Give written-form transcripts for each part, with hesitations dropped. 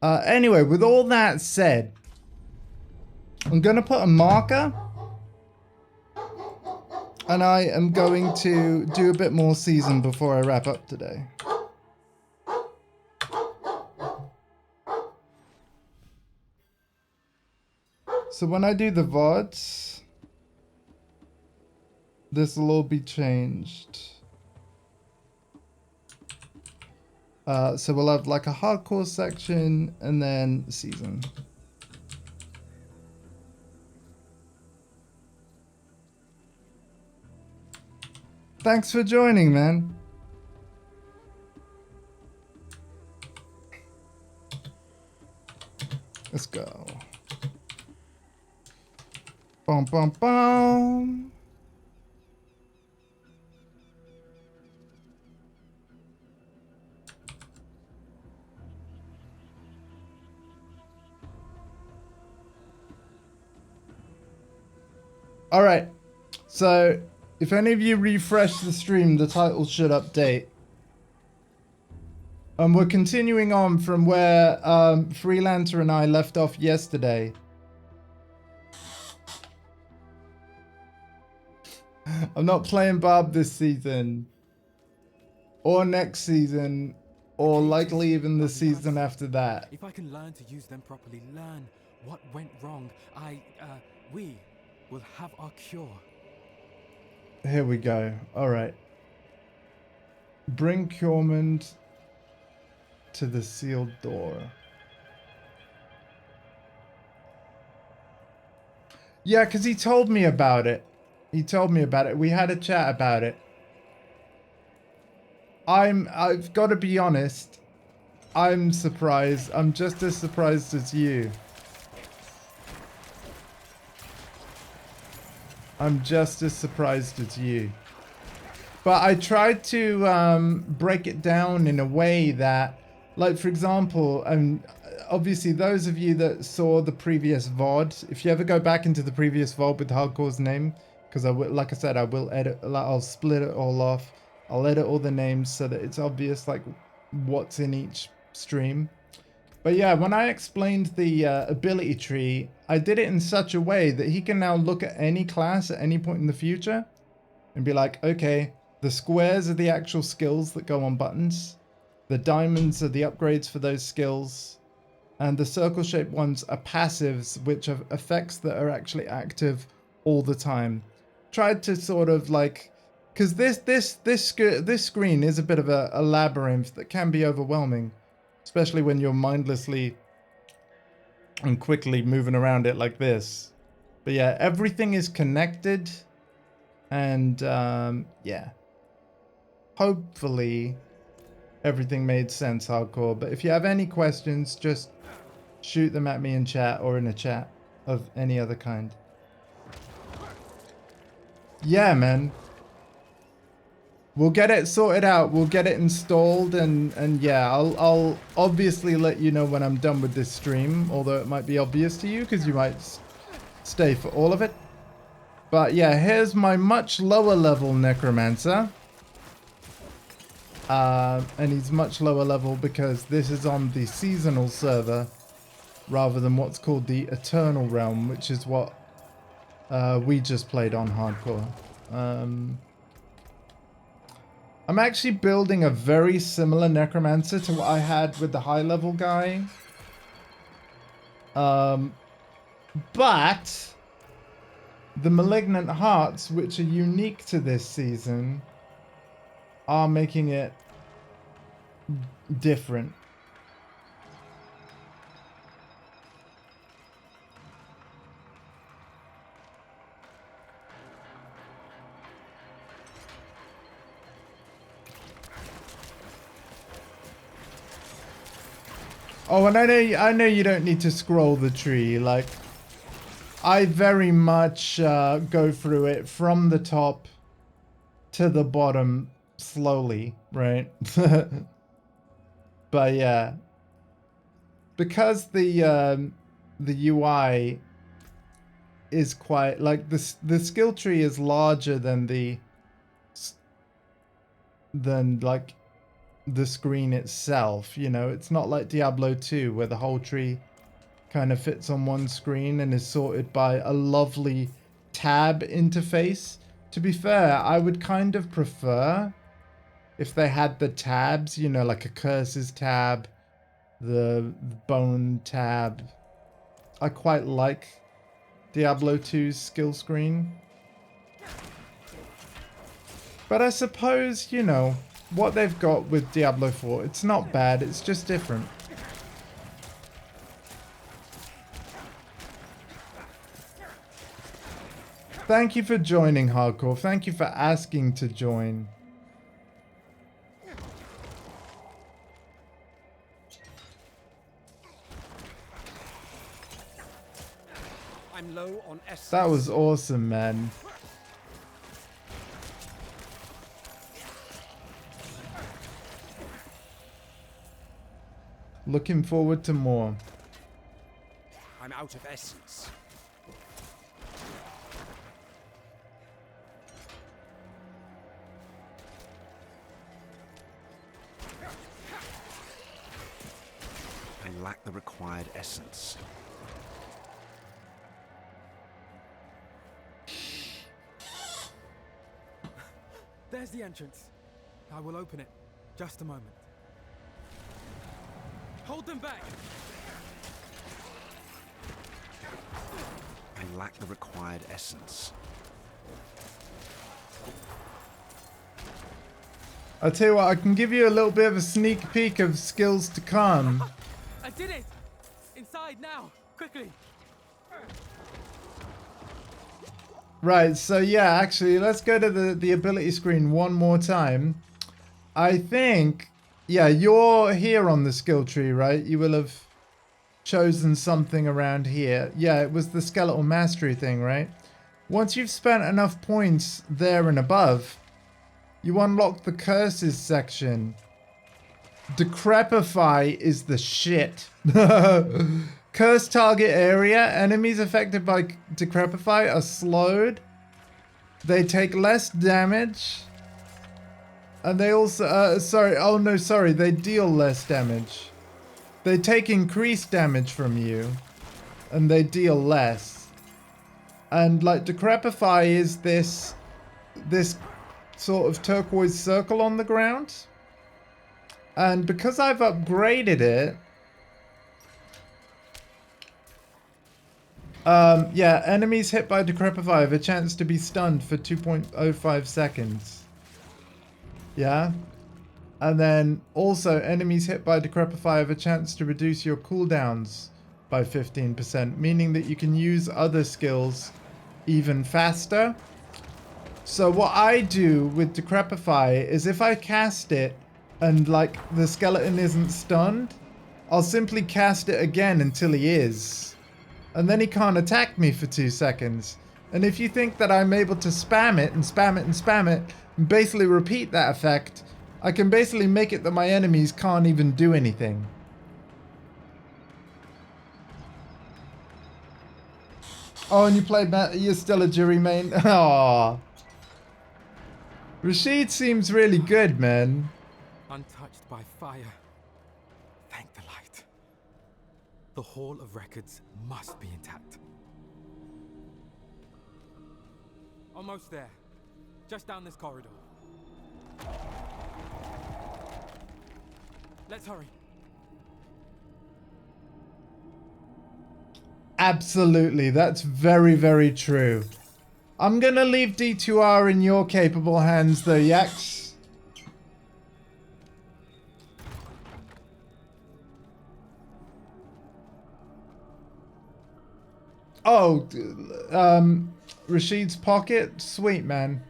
Anyway, with all that said, I'm going to put a marker. And I am going to do a bit more season before I wrap up today. So when I do the VODs, this will all be changed. So we'll have like a hardcore section and then season. Thanks for joining, man. Let's go. Bum, bum, bum. All right. So if any of you refresh the stream, the title should update. And we're continuing on from where Freelancer and I left off yesterday. I'm not playing Barb this season. Or next season. Or likely even the season after that. If I can learn to use them properly, learn what went wrong, we will have our cure. Here we go. Alright. Bring Curemund to the sealed door. Yeah, because he told me about it. He told me about it. We had a chat about it. I've got to be honest. I'm surprised. I'm just as surprised as you. I'm just as surprised as you. But I tried to break it down in a way that, like, for example, obviously those of you that saw the previous VOD, if you ever go back into the previous VOD with Hardcore's name, because like I said, I will edit, I'll split it all off. I'll edit all the names so that it's obvious, like, what's in each stream. But yeah, when I explained the ability tree, I did it in such a way that he can now look at any class at any point in the future and be like, okay, the squares are the actual skills that go on buttons. The diamonds are the upgrades for those skills. And the circle-shaped ones are passives, which are effects that are actually active all the time. Tried to sort of like, because this screen is a bit of a labyrinth that can be overwhelming. Especially when you're mindlessly and quickly moving around it like this. But yeah, everything is connected. And yeah. Hopefully everything made sense, Hardcore. But if you have any questions, just shoot them at me in chat or in a chat of any other kind. Yeah, man. We'll get it sorted out. We'll get it installed, and yeah, I'll obviously let you know when I'm done with this stream, although it might be obvious to you because you might stay for all of it. But yeah, here's my much lower level Necromancer. And he's much lower level because this is on the seasonal server rather than what's called the Eternal Realm, which is what we just played on Hardcore. I'm actually building a very similar Necromancer to what I had with the high level guy. But the Malignant Hearts, which are unique to this season, are making it different. Oh, and I know you don't need to scroll the tree. Like, I very much go through it from the top to the bottom slowly, right? But yeah, because the UI is quite like the skill tree is larger than like the screen itself. You know, it's not like Diablo 2 where the whole tree kind of fits on one screen and is sorted by a lovely tab interface. To be fair, I would kind of prefer if they had the tabs, you know, like a curses tab, the bone tab. I quite like Diablo 2's skill screen. But I suppose, you know, what they've got with Diablo 4, it's not bad, it's just different. Thank you for joining, Hardcore. Thank you for asking to join. I'm low on essence. That was awesome, man. Looking forward to more. I'm out of essence. I lack the required essence. There's the entrance. I will open it. Just a moment. Hold them back! I lack the required essence. I'll tell you what, I can give you a little bit of a sneak peek of skills to come. I did it! Inside now! Quickly! Right, so yeah, actually, let's go to the ability screen one more time. I think, yeah, you're here on the skill tree, right? You will have chosen something around here. Yeah, it was the skeletal mastery thing, right? Once you've spent enough points there and above, you unlock the curses section. Decrepify is the shit. Curse target area. Enemies affected by Decrepify are slowed. They take less damage. And they also, they deal less damage. They take increased damage from you. And they deal less. And like Decrepify is this sort of turquoise circle on the ground. And because I've upgraded it, yeah, enemies hit by Decrepify have a chance to be stunned for 2.05 seconds. Yeah? And then also enemies hit by Decrepify have a chance to reduce your cooldowns by 15%, meaning that you can use other skills even faster. So what I do with Decrepify is if I cast it and like the skeleton isn't stunned, I'll simply cast it again until he is. And then he can't attack me for 2 seconds. And if you think that I'm able to spam it and spam it and spam it, and basically repeat that effect, I can basically make it that my enemies can't even do anything. Oh, and you played that? You're still a jury main? Aww. Rashid seems really good, man. Untouched by fire. Thank the light. The Hall of Records must be intact. Almost there. Just down this corridor. Let's hurry. Absolutely, that's very, very true. I'm gonna leave D2R in your capable hands though, Yax. Oh, Rashid's pocket? Sweet, man.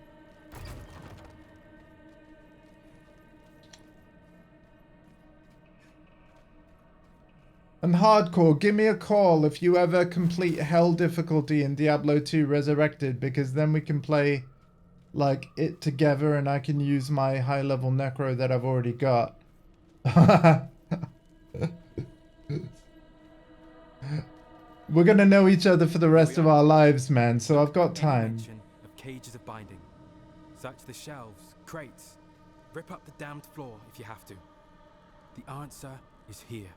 And Hardcore, give me a call if you ever complete Hell difficulty in Diablo 2 Resurrected, because then we can play like it together and I can use my high level necro that I've already got. We're gonna know each other for the rest of our lives, man, so I've got time. Of cages of binding. Search the shelves, crates. Rip up the damned floor if you have to. The answer is here.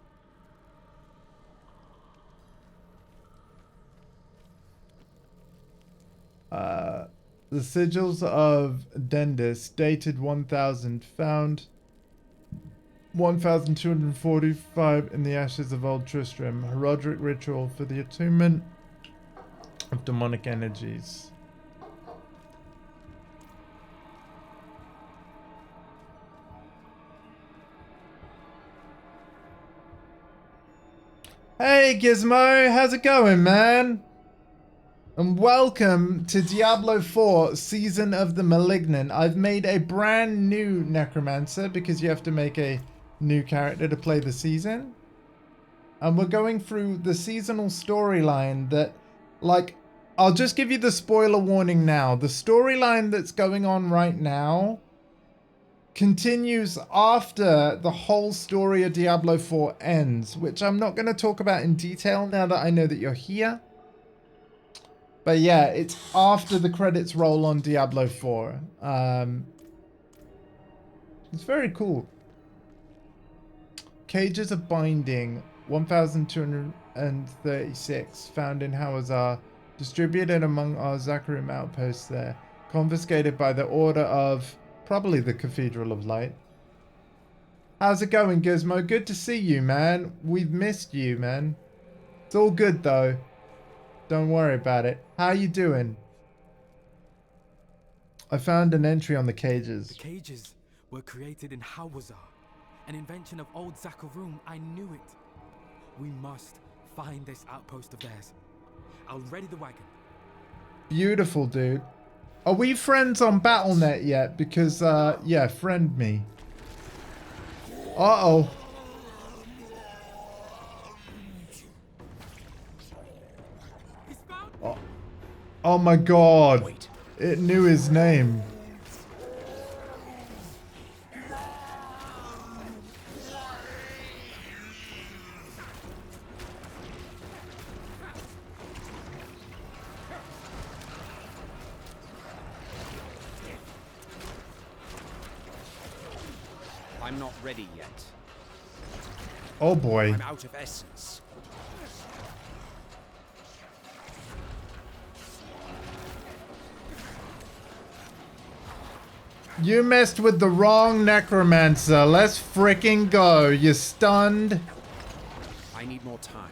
The sigils of Dendis, dated 1000, found 1245 in the ashes of Old Tristram. Herodic ritual for the attunement of demonic energies. Hey Gizmo, how's it going, man? And welcome to Diablo 4 Season of the Malignant. I've made a brand new Necromancer because you have to make a new character to play the season. And we're going through the seasonal storyline that, like, I'll just give you the spoiler warning now. The storyline that's going on right now continues after the whole story of Diablo 4 ends, which I'm not going to talk about in detail now that I know that you're here. But yeah, it's after the credits roll on Diablo 4. It's very cool. Cages of Binding, 1236, found in Hawazar, distributed among our Zakarim outposts there, confiscated by the order of probably the Cathedral of Light. How's it going, Gizmo? Good to see you, man. We've missed you, man. It's all good, though. Don't worry about it. How you doing? I found an entry on the cages. The cages were created in Hawazar, an invention of old Zakarum. I knew it. We must find this outpost of theirs. I'll ready the wagon. Beautiful, dude. Are we friends on Battle.net yet? Because, yeah, friend me. Uh-oh. Oh my god. Wait. It knew his name. I'm not ready yet. Oh boy. I'm out of essence. You messed with the wrong Necromancer. Let's fricking go. You stunned. I need more time.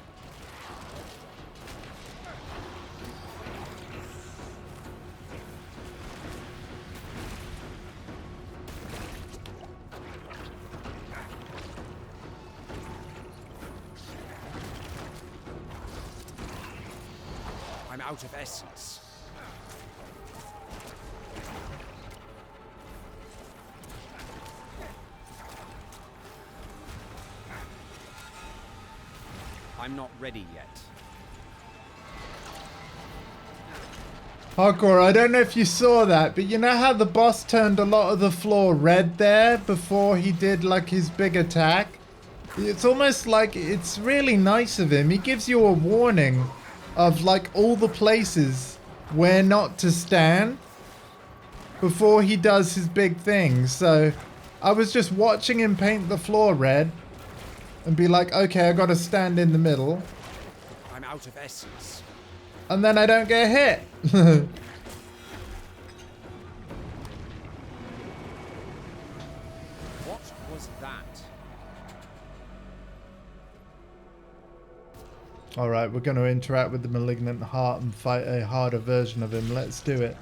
I'm out of essence. I'm not ready yet. Hardcore, I don't know if you saw that, but you know how the boss turned a lot of the floor red there before he did like his big attack? It's almost like it's really nice of him. He gives you a warning of like all the places where not to stand before he does his big thing. So I was just watching him paint the floor red and be like, okay, I gotta stand in the middle. I'm out of essence. And then I don't get hit. What was that? Alright, we're gonna interact with the Malignant Heart and fight a harder version of him. Let's do it.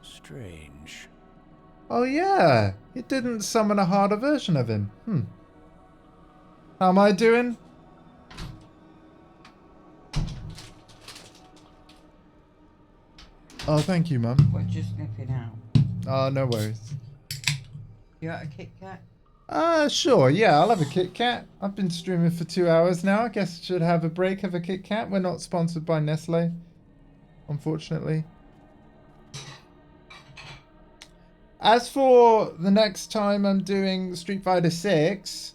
Strange. Oh yeah, it didn't summon a harder version of him. How am I doing? Oh, thank you, Mum. We're just nipping out. Oh, no worries. You got a Kit Kat? Sure, yeah, I'll have a Kit Kat. I've been streaming for 2 hours now. I guess I should have a break of a Kit Kat. We're not sponsored by Nestle, unfortunately. As for the next time I'm doing Street Fighter 6,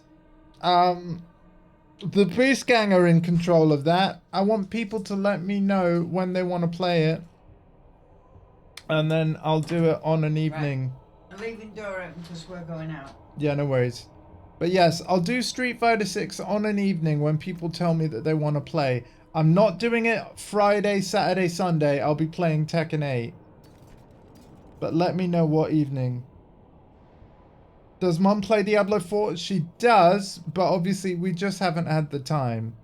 the Priest Gang are in control of that. I want people to let me know when they want to play it. And then I'll do it on an evening. I'm leaving door open because we're going out. Yeah, no worries. But yes, I'll do Street Fighter 6 on an evening when people tell me that they want to play. I'm not doing it Friday, Saturday, Sunday. I'll be playing Tekken 8. But let me know what evening. Does Mum play Diablo 4? She does, but obviously we just haven't had the time.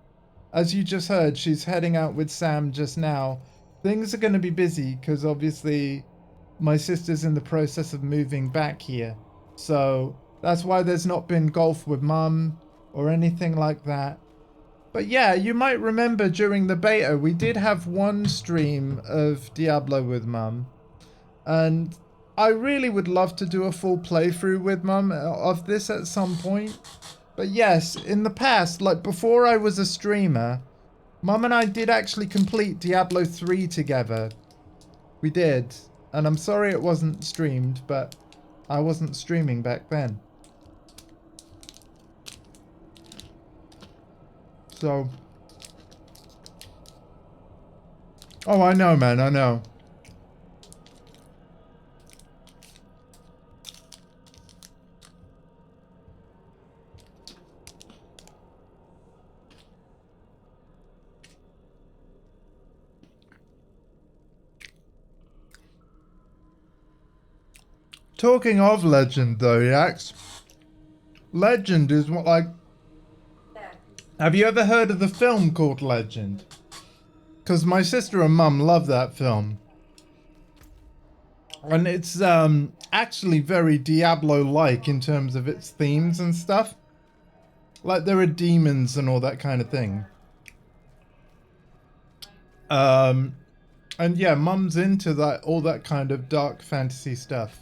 As you just heard, she's heading out with Sam just now. Things are going to be busy because obviously my sister's in the process of moving back here. So that's why there's not been golf with Mum or anything like that. But yeah, you might remember during the beta, we did have one stream of Diablo with Mum. And I really would love to do a full playthrough with Mum of this at some point. But yes, in the past, like before I was a streamer, Mum and I did actually complete Diablo 3 together. We did. And I'm sorry it wasn't streamed, but I wasn't streaming back then. So... Oh, I know, man, I know. Talking of Legend, though, Yax. Legend is what, like... Have you ever heard of the film called Legend? Because my sister and Mum love that film. And it's actually very Diablo-like in terms of its themes and stuff. Like there are demons and all that kind of thing. And yeah, Mum's into that, all that kind of dark fantasy stuff.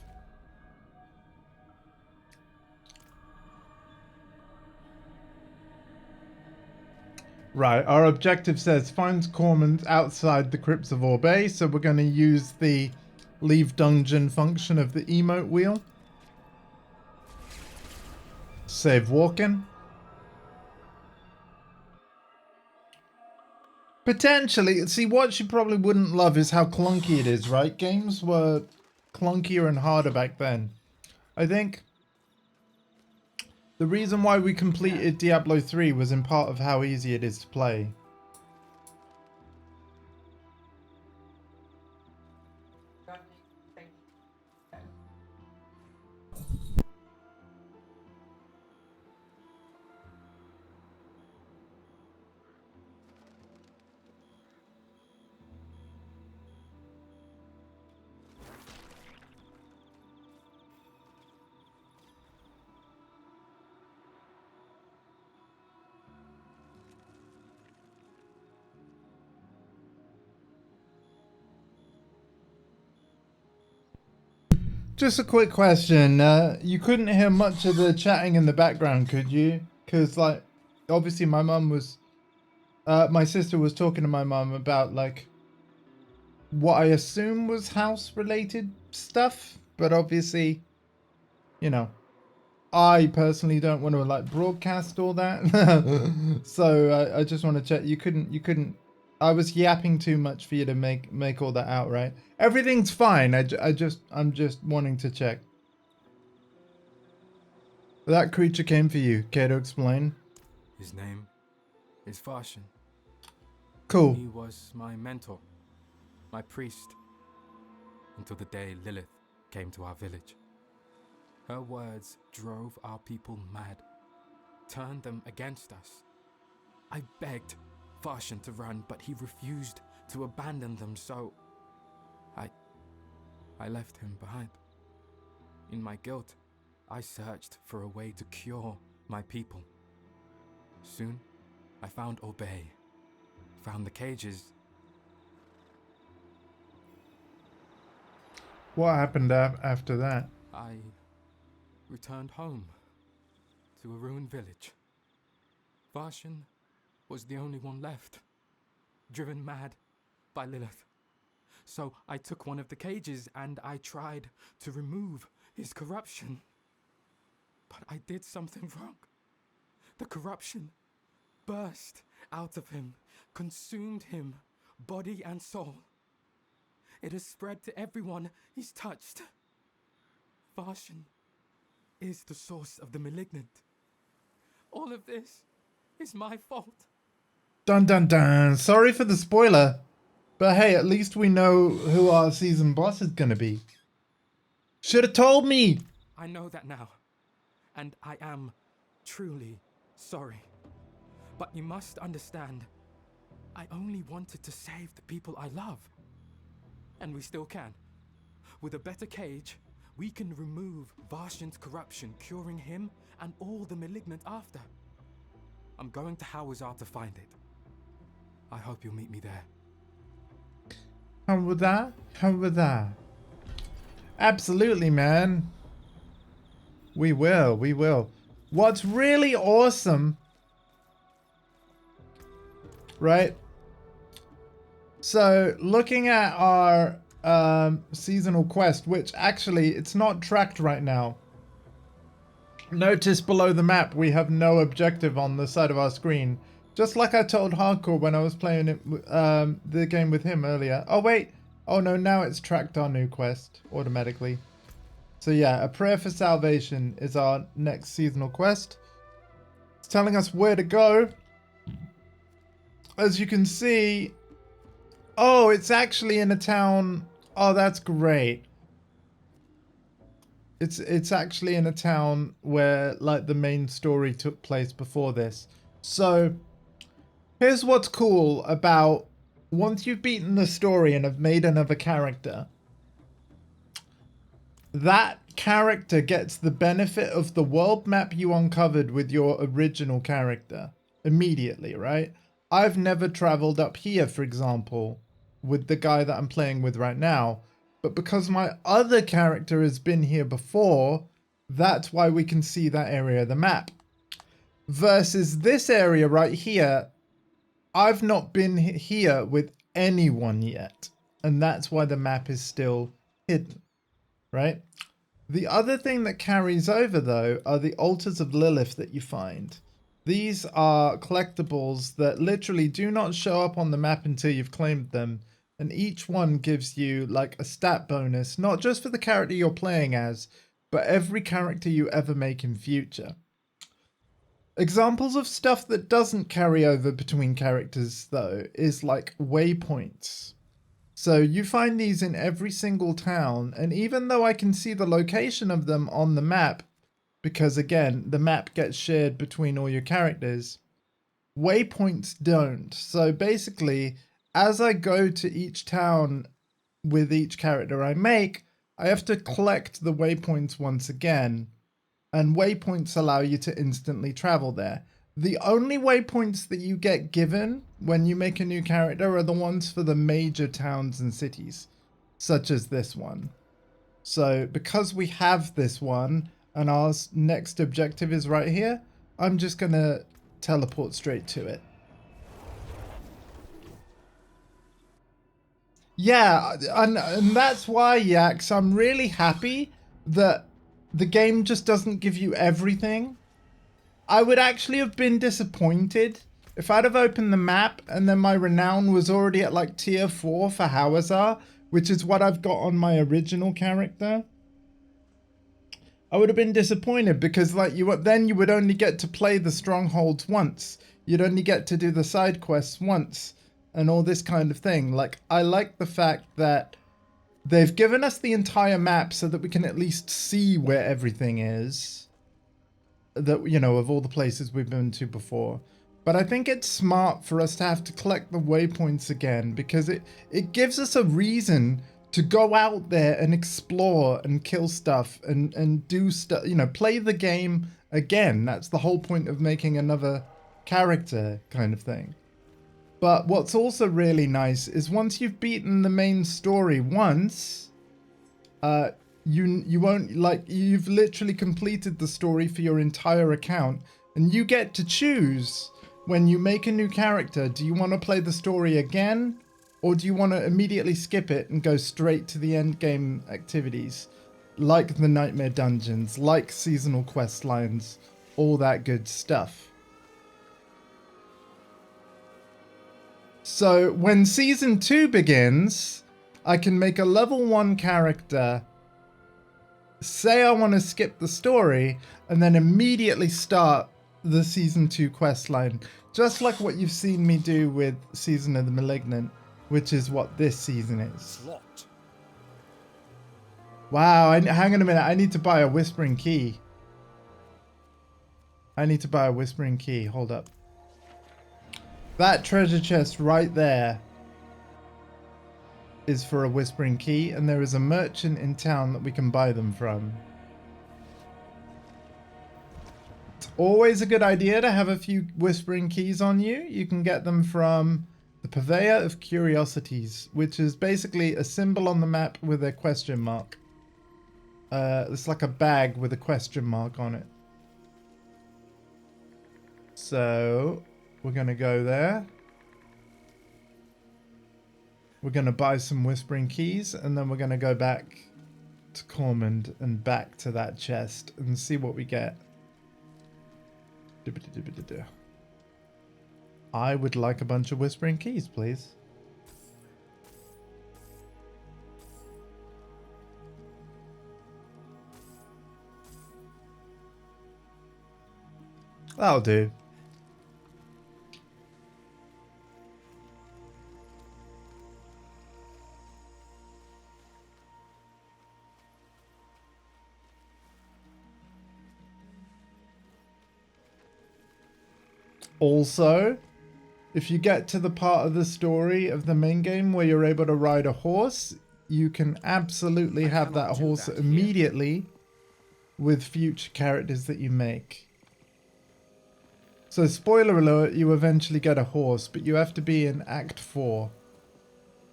Right, our objective says find Cormans outside the crypts of Orbay, so we're going to use the leave dungeon function of the emote wheel. Save walking. Potentially, see what you probably wouldn't love is how clunky it is, right? Games were clunkier and harder back then. I think the reason why we completed Diablo 3 was in part of how easy it is to play. Just a quick question. You couldn't hear much of the chatting in the background, could you? Because, like, obviously my mum was... my sister was talking to my mum about, like, what I assume was house-related stuff. But obviously, you know, I personally don't want to, like, broadcast all that. So I just want to check. You couldn't... I was yapping too much for you to make all that out, right? Everything's fine. I'm just wanting to check. That creature came for you. Care to explain? His name is Farshin. Cool. He was my mentor, my priest, until the day Lilith came to our village. Her words drove our people mad, turned them against us. I begged Farshin to run, but he refused to abandon them, so I left him behind. In my guilt, I searched for a way to cure my people. Soon, I found Obey, found the cages. What happened after that? I returned home to a ruined village. Farshin was the only one left, driven mad by Lilith. So I took one of the cages and I tried to remove his corruption. But I did something wrong. The corruption burst out of him, consumed him, body and soul. It has spread to everyone he's touched. Varshan is the source of the malignant. All of this is my fault. Dun dun dun. Sorry for the spoiler. But hey, at least we know who our season boss is gonna be. Should have told me! I know that now, and I am truly sorry. But you must understand, I only wanted to save the people I love. And we still can. With a better cage, we can remove Varshan's corruption, curing him and all the malignant after. I'm going to Hawazar to find it. I hope you'll meet me there. How with that? How with that? Absolutely, man. We will, we will. What's really awesome, right? So, looking at our seasonal quest, which actually, it's not tracked right now. Notice below the map, we have no objective on the side of our screen. Just like I told Hardcore when I was playing it, the game with him earlier. Oh, wait. Oh, no, now it's tracked our new quest automatically. So, yeah, A Prayer for Salvation is our next seasonal quest. It's telling us where to go. As you can see... Oh, it's actually in a town... Oh, that's great. It's actually in a town where, like, the main story took place before this. So, here's what's cool about... Once you've beaten the story and have made another character... That character gets the benefit of the world map you uncovered with your original character. Immediately, right? I've never traveled up here, for example, with the guy that I'm playing with right now. But because my other character has been here before, that's why we can see that area of the map. Versus this area right here, I've not been here with anyone yet. And that's why the map is still hidden, right? The other thing that carries over, though, are the altars of Lilith that you find. These are collectibles that literally do not show up on the map until you've claimed them. And each one gives you like a stat bonus, not just for the character you're playing as, but every character you ever make in future. Examples of stuff that doesn't carry over between characters, though, is like waypoints. So you find these in every single town, and even though I can see the location of them on the map, because again, the map gets shared between all your characters, waypoints don't. So basically, as I go to each town with each character I make, I have to collect the waypoints once again, and waypoints allow you to instantly travel there. The only waypoints that you get given when you make a new character are the ones for the major towns and cities, such as this one. So because we have this one and our next objective is right here, I'm just going to teleport straight to it. Yeah, and that's why, Yax, I'm really happy that the game just doesn't give you everything. I would actually have been disappointed if I'd have opened the map and then my renown was already at like tier 4 for Hawazar, which is what I've got on my original character. I would have been disappointed because like you would only get to play the strongholds once. You'd only get to do the side quests once and all this kind of thing. Like, I like the fact that they've given us the entire map so that we can at least see where everything is. That, you know, of all the places we've been to before. But I think it's smart for us to have to collect the waypoints again because it gives us a reason to go out there and explore and kill stuff and do stuff, you know, play the game again. That's the whole point of making another character kind of thing. But what's also really nice is once you've beaten the main story once, you won't, like, you've literally completed the story for your entire account, and you get to choose when you make a new character. Do you want to play the story again, or do you want to immediately skip it and go straight to the end game activities, like the nightmare dungeons, like seasonal quest lines, all that good stuff? So when season 2 begins, I can make a level 1 character, say I want to skip the story, and then immediately start the Season 2 quest line. Just like what you've seen me do with Season of the Malignant, which is what this season is. It's locked. Wow, hang on a minute. I need to buy a Whispering Key. Hold up. That treasure chest right there is for a Whispering Key, and there is a merchant in town that we can buy them from. It's always a good idea to have a few Whispering Keys on you. You can get them from the Purveyor of Curiosities, which is basically a symbol on the map with a question mark. It's like a bag with a question mark on it. So we're going to go there. We're going to buy some Whispering Keys, and then we're going to go back to Cormond and back to that chest and see what we get. I would like a bunch of Whispering Keys, please. That'll do. Also, if you get to the part of the story of the main game where you're able to ride a horse, you can absolutely have that horse immediately with future characters that you make. So spoiler alert, you eventually get a horse, but you have to be in Act 4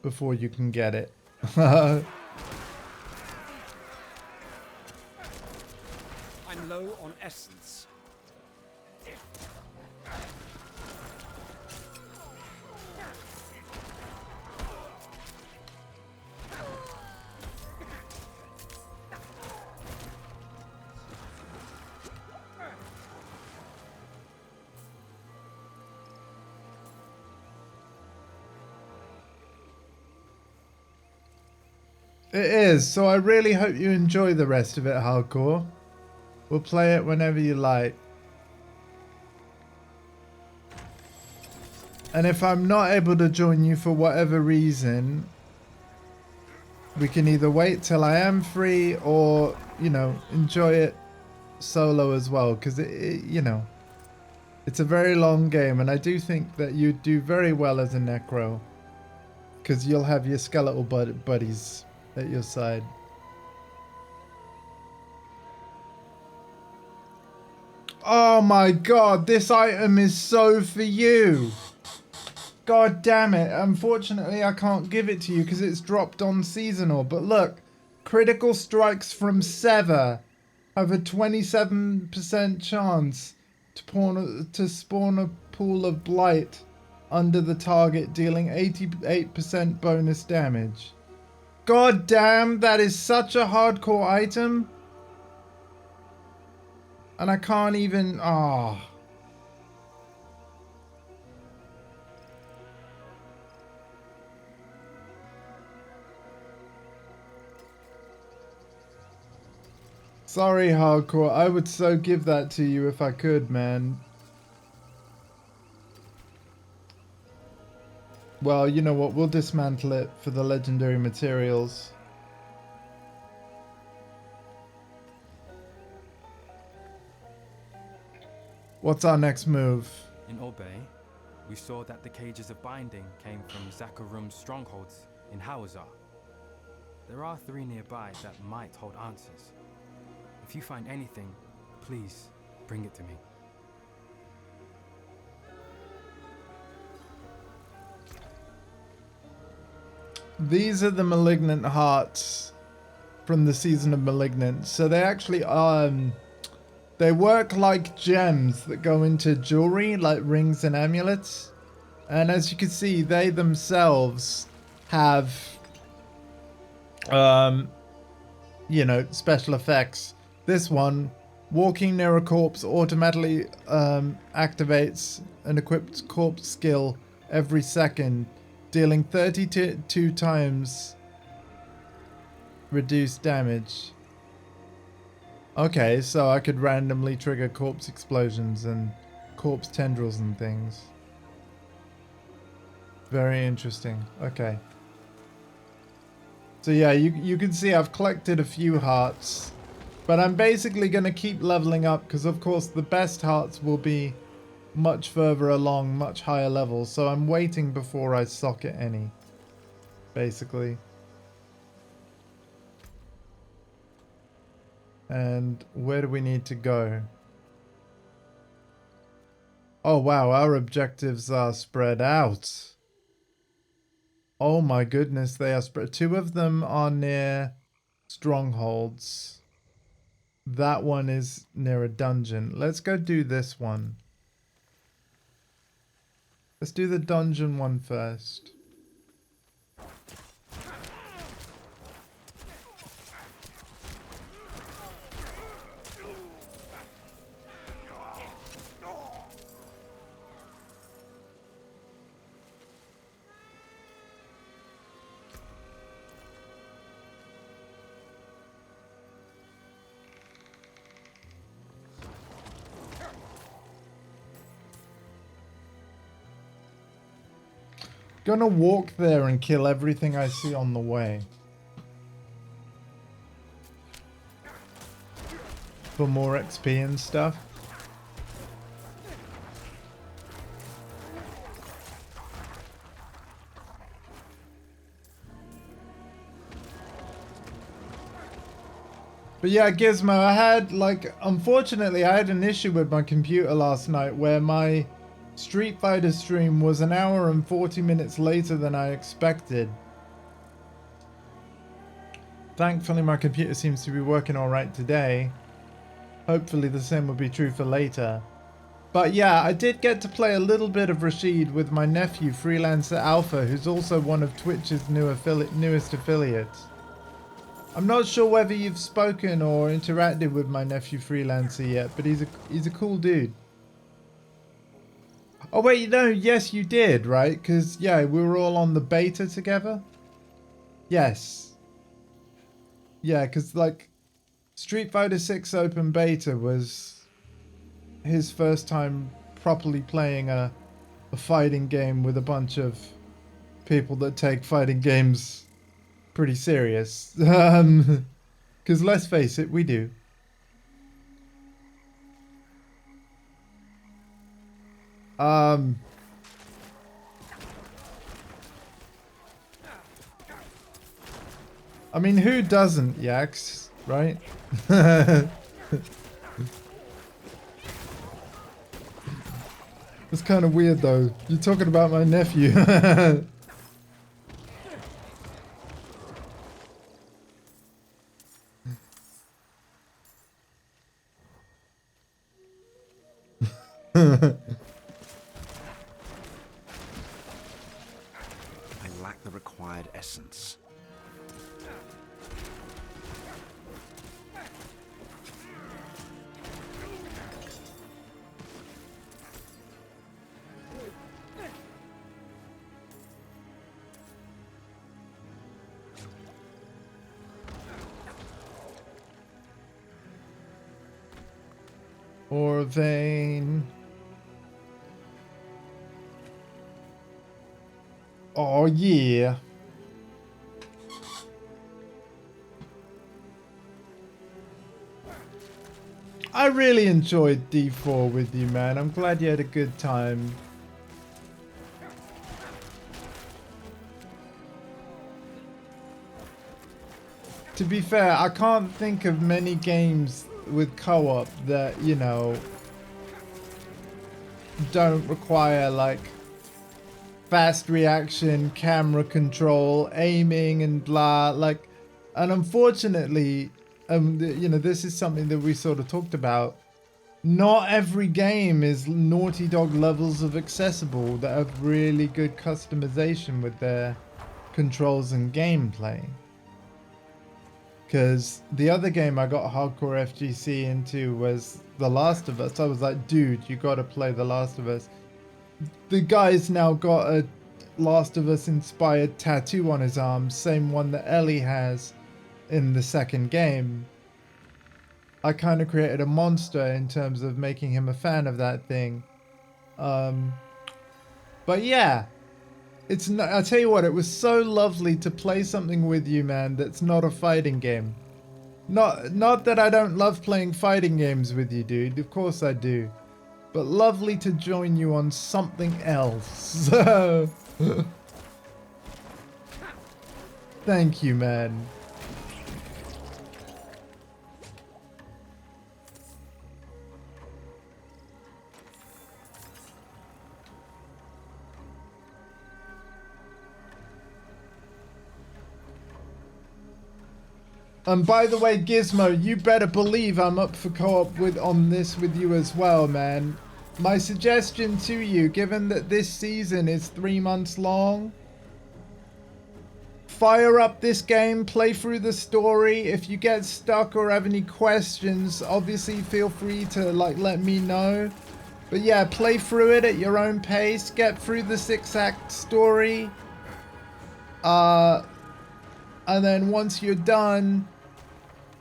before you can get it. I'm low on essence. It is, so I really hope you enjoy the rest of it, Hardcore. We'll play it whenever you like. And if I'm not able to join you for whatever reason, we can either wait till I am free or, you know, enjoy it solo as well. Because, you know, it's a very long game, and I do think that you do very well as a Necro. Because you'll have your skeletal buddies at your side. Oh my god, this item is so for you. God damn it. Unfortunately, I can't give it to you because it's dropped on seasonal. But look, critical strikes from Sever have a 27% chance to spawn a pool of blight under the target, dealing 88% bonus damage. God damn, that is such a hardcore item. And I can't even... Ah. Oh. Sorry, Hardcore. I would so give that to you if I could, man. Well, you know what? We'll dismantle it for the legendary materials. What's our next move? In Obey, we saw that the cages of binding came from Zakharum's strongholds in Hawazar. There are 3 nearby that might hold answers. If you find anything, please bring it to me. These are the Malignant Hearts from the Season of Malignant. So they actually they work like gems that go into jewelry, like rings and amulets. And as you can see, they themselves have, you know, special effects. This one, walking near a corpse automatically activates an equipped corpse skill every second, dealing 32 times Reduce damage. Okay, so I could randomly trigger corpse explosions and corpse tendrils and things. Very interesting. Okay. So yeah, you can see I've collected a few hearts. But I'm basically going to keep leveling up because of course the best hearts will be much further along, much higher levels. So I'm waiting before I socket any. Basically. And where do we need to go? Oh wow, our objectives are spread out. Oh my goodness, they are spread. 2 of them are near strongholds. That one is near a dungeon. Let's go do this one. Let's do the dungeon one first. Gonna walk there and kill everything I see on the way. For more XP and stuff. But yeah, Gizmo, I had, like, unfortunately I had an issue with my computer last night where my Street Fighter stream was an hour and 40 minutes later than I expected. Thankfully my computer seems to be working alright today. Hopefully the same will be true for later. But yeah, I did get to play a little bit of Rashid with my nephew, Freelancer Alpha, who's also one of Twitch's newest affiliates. I'm not sure whether you've spoken or interacted with my nephew Freelancer yet, but he's a cool dude. Oh wait, no, yes you did, right? Because, yeah, we were all on the beta together. Yes. Yeah, because, like, Street Fighter 6 Open Beta was his first time properly playing a fighting game with a bunch of people that take fighting games pretty serious. Because let's face it, we do. I mean, who doesn't, Yax, right? It's kind of weird, though. You're talking about my nephew. I lack the required essence. Or vein. Oh yeah. I really enjoyed D4 with you, man. I'm glad you had a good time. To be fair, I can't think of many games with co-op that, you know, don't require, like, fast reaction, camera control, aiming and blah, like, and unfortunately, you know, this is something that we sort of talked about. Not every game is Naughty Dog levels of accessible that have really good customization with their controls and gameplay. Because the other game I got hardcore FGC into was The Last of Us. I was like, dude, you gotta play The Last of Us. The guy's now got a Last of Us inspired tattoo on his arm, same one that Ellie has. in the second game. I kind of created a monster in terms of making him a fan of that thing. But yeah, I tell you what, it was so lovely to play something with you, man, that's not a fighting game. Not that I don't love playing fighting games with you, dude. Of course I do. But lovely to join you on something else. So, thank you, man. And by the way, Gizmo, you better believe I'm up for co-op on this with you as well, man. My suggestion to you, given that this season is 3 months long, fire up this game, play through the story. If you get stuck or have any questions, obviously feel free to let me know. But yeah, play through it at your own pace, get through the 6-act story. And then once you're done,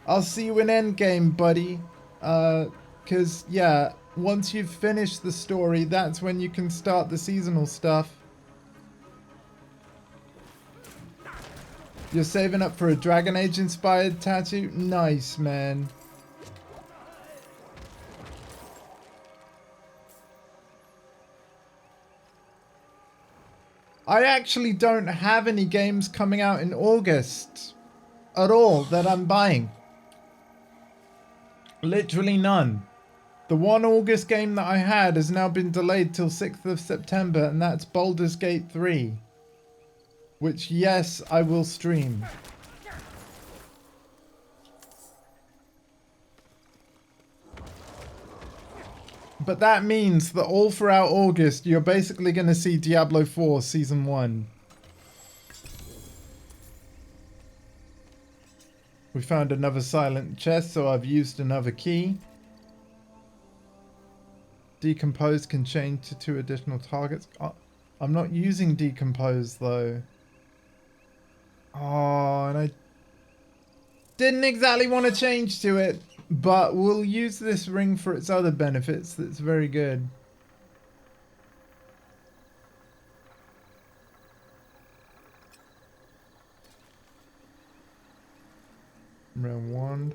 I'll see you in endgame, buddy. Cause yeah, once you've finished the story, that's when you can start the seasonal stuff. You're saving up for a Dragon Age inspired tattoo? Nice, man. I actually don't have any games coming out in August at all that I'm buying. Literally none. The one August game that I had has now been delayed till 6th of September, and that's Baldur's Gate 3. Which, yes, I will stream. But that means that all throughout August, you're basically going to see Diablo 4 Season 1. We found another silent chest, so I've used another key. Decompose can change to 2 additional targets. I'm not using Decompose, though. Oh, and I didn't exactly want to change to it, but we'll use this ring for its other benefits. That's very good. Realm wand.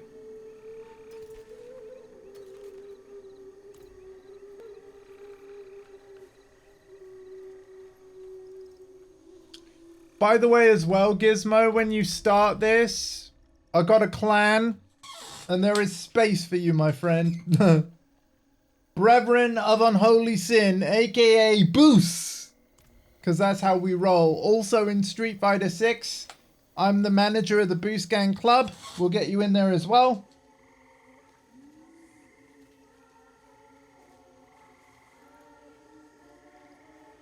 By the way as well, Gizmo, when you start this, I got a clan, and there is space for you, my friend. Brethren of Unholy Sin, aka Boos, because that's how we roll. Also in Street Fighter 6, I'm the manager of the Boost Gang Club. We'll get you in there as well.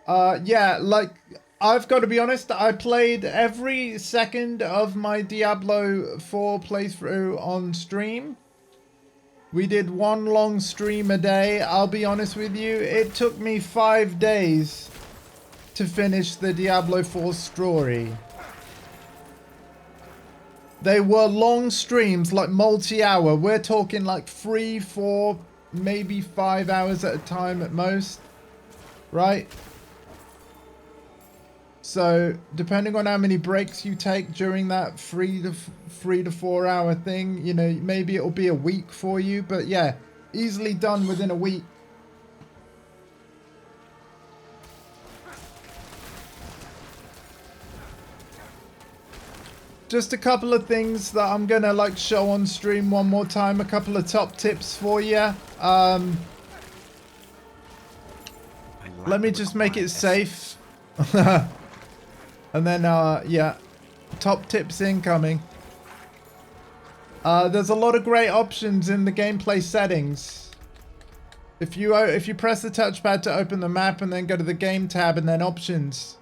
Yeah, I've got to be honest, I played every second of my Diablo 4 playthrough on stream. We did one long stream a day. I'll be honest with you, it took me 5 days to finish the Diablo 4 story. They were long streams, like multi-hour. We're talking like 3, 4, maybe 5 hours at a time at most, right? So, depending on how many breaks you take during that 3 to 4 hour thing, you know, maybe it'll be a week for you, but yeah, easily done within a week. Just a couple of things that I'm gonna show on stream one more time. A couple of top tips for you. Let me just make it safe. And then, yeah, top tips incoming. There's a lot of great options in the gameplay settings. If you press the touchpad to open the map and then go to the game tab and then options.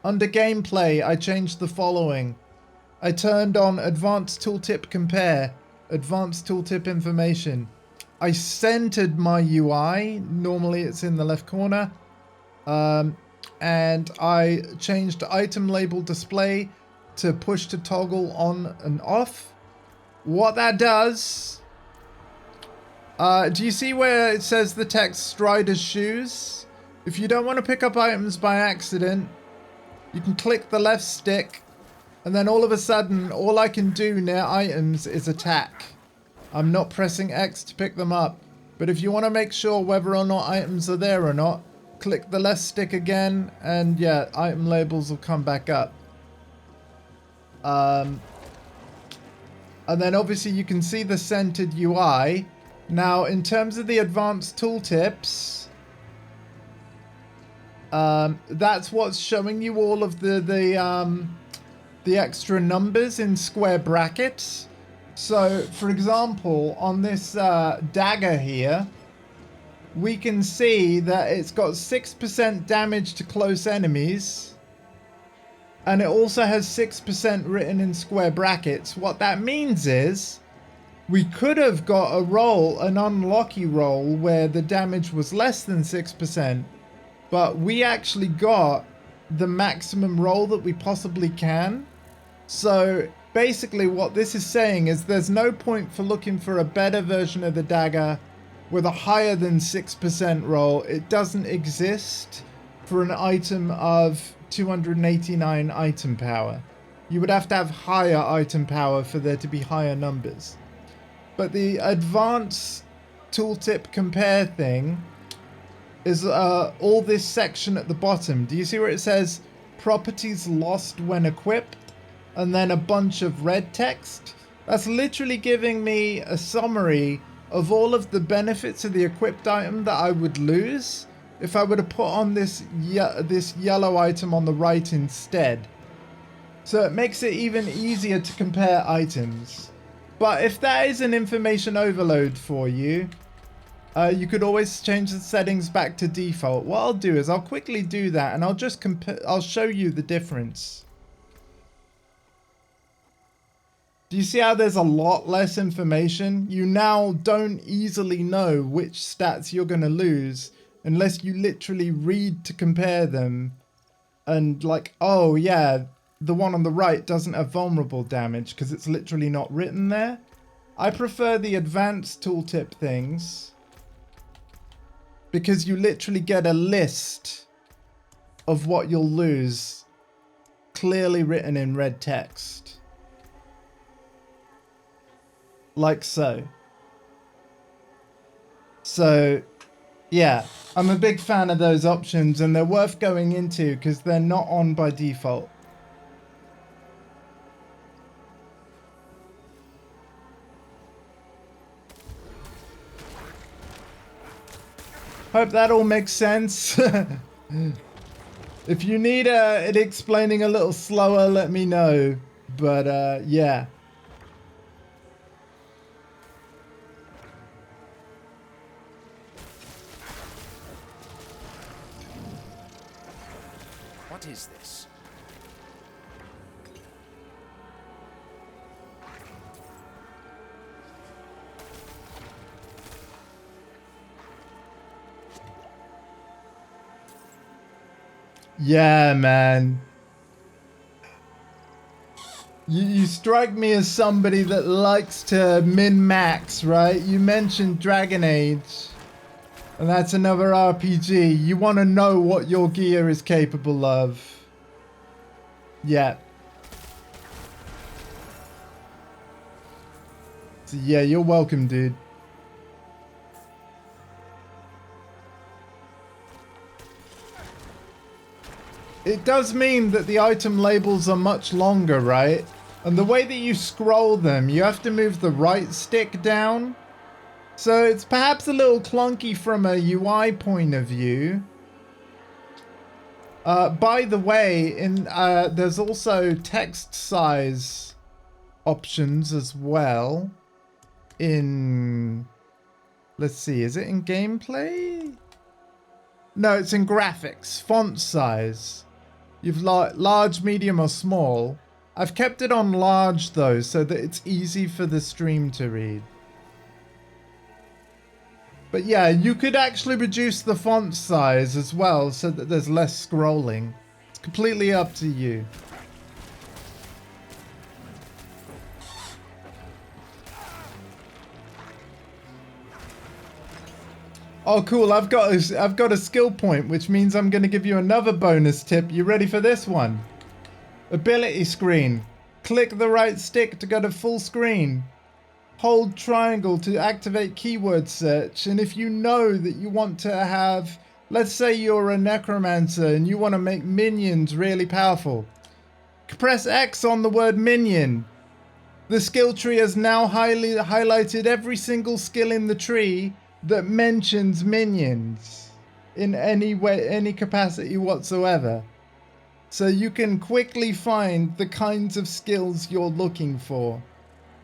Under gameplay, I changed the following. I turned on advanced tooltip compare, advanced tooltip information. I centered my UI. Normally it's in the left corner. And I changed item label display to push to toggle on and off. What that does, do you see where it says the text Strider's Shoes? If you don't want to pick up items by accident, you can click the left stick, and then all of a sudden, all I can do near items is attack. I'm not pressing X to pick them up. But if you want to make sure whether or not items are there or not, click the left stick again, and yeah, item labels will come back up. And then obviously you can see the centered UI. Now, in terms of the advanced tooltips, that's what's showing you all of the extra numbers in square brackets. So, for example, on this dagger here, we can see that it's got 6% damage to close enemies. And it also has 6% written in square brackets. What that means is we could have got a roll, an unlucky roll, where the damage was less than 6%. But we actually got the maximum roll that we possibly can. So basically what this is saying is there's no point for looking for a better version of the dagger with a higher than 6% roll. It doesn't exist for an item of 289 item power. You would have to have higher item power for there to be higher numbers. But the advanced tooltip compare thing is all this section at the bottom. Do you see where it says properties lost when equipped? And then a bunch of red text? That's literally giving me a summary of all of the benefits of the equipped item that I would lose if I were to put on this yellow item on the right instead. So it makes it even easier to compare items. But if that is an information overload for you, you could always change the settings back to default. What I'll do is I'll quickly do that, and I'll show you the difference. Do you see how there's a lot less information? You now don't easily know which stats you're going to lose unless you literally read to compare them. And like, oh yeah, the one on the right doesn't have vulnerable damage because it's literally not written there. I prefer the advanced tooltip things because you literally get a list of what you'll lose clearly written in red text. Like so. So, yeah, I'm a big fan of those options, and they're worth going into because they're not on by default. Hope that all makes sense. If you need it explaining a little slower, let me know. But yeah. What is this? Yeah, man. You strike me as somebody that likes to min-max, right? You mentioned Dragon Age. And that's another RPG. You want to know what your gear is capable of. Yeah. So yeah, you're welcome, dude. It does mean that the item labels are much longer, right? And the way that you scroll them, you have to move the right stick down. So it's perhaps a little clunky from a UI point of view. By the way, there's also text size options as well. Let's see, is it in gameplay? No, it's in graphics. Font size. You've large, medium, or small. I've kept it on large though, so that it's easy for the stream to read. But yeah, you could actually reduce the font size as well so that there's less scrolling. It's completely up to you. Oh, cool. I've got a skill point, which means I'm going to give you another bonus tip. You ready for this one? Ability screen. Click the right stick to go to full screen. Hold triangle to activate keyword search. And if you know that you want to have, let's say you're a necromancer and you want to make minions really powerful, press X on the word minion. The skill tree has now highlighted every single skill in the tree that mentions minions in any way, any capacity whatsoever. So you can quickly find the kinds of skills you're looking for.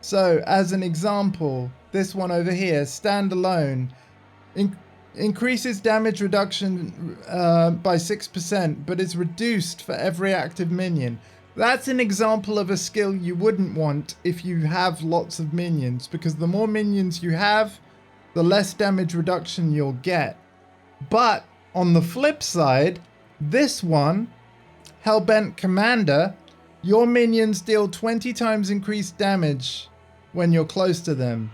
So as an example, this one over here, standalone, increases damage reduction by 6%, but is reduced for every active minion. That's an example of a skill you wouldn't want if you have lots of minions, because the more minions you have, the less damage reduction you'll get. But on the flip side, this one, Hellbent Commander, your minions deal 20 times increased damage when you're close to them.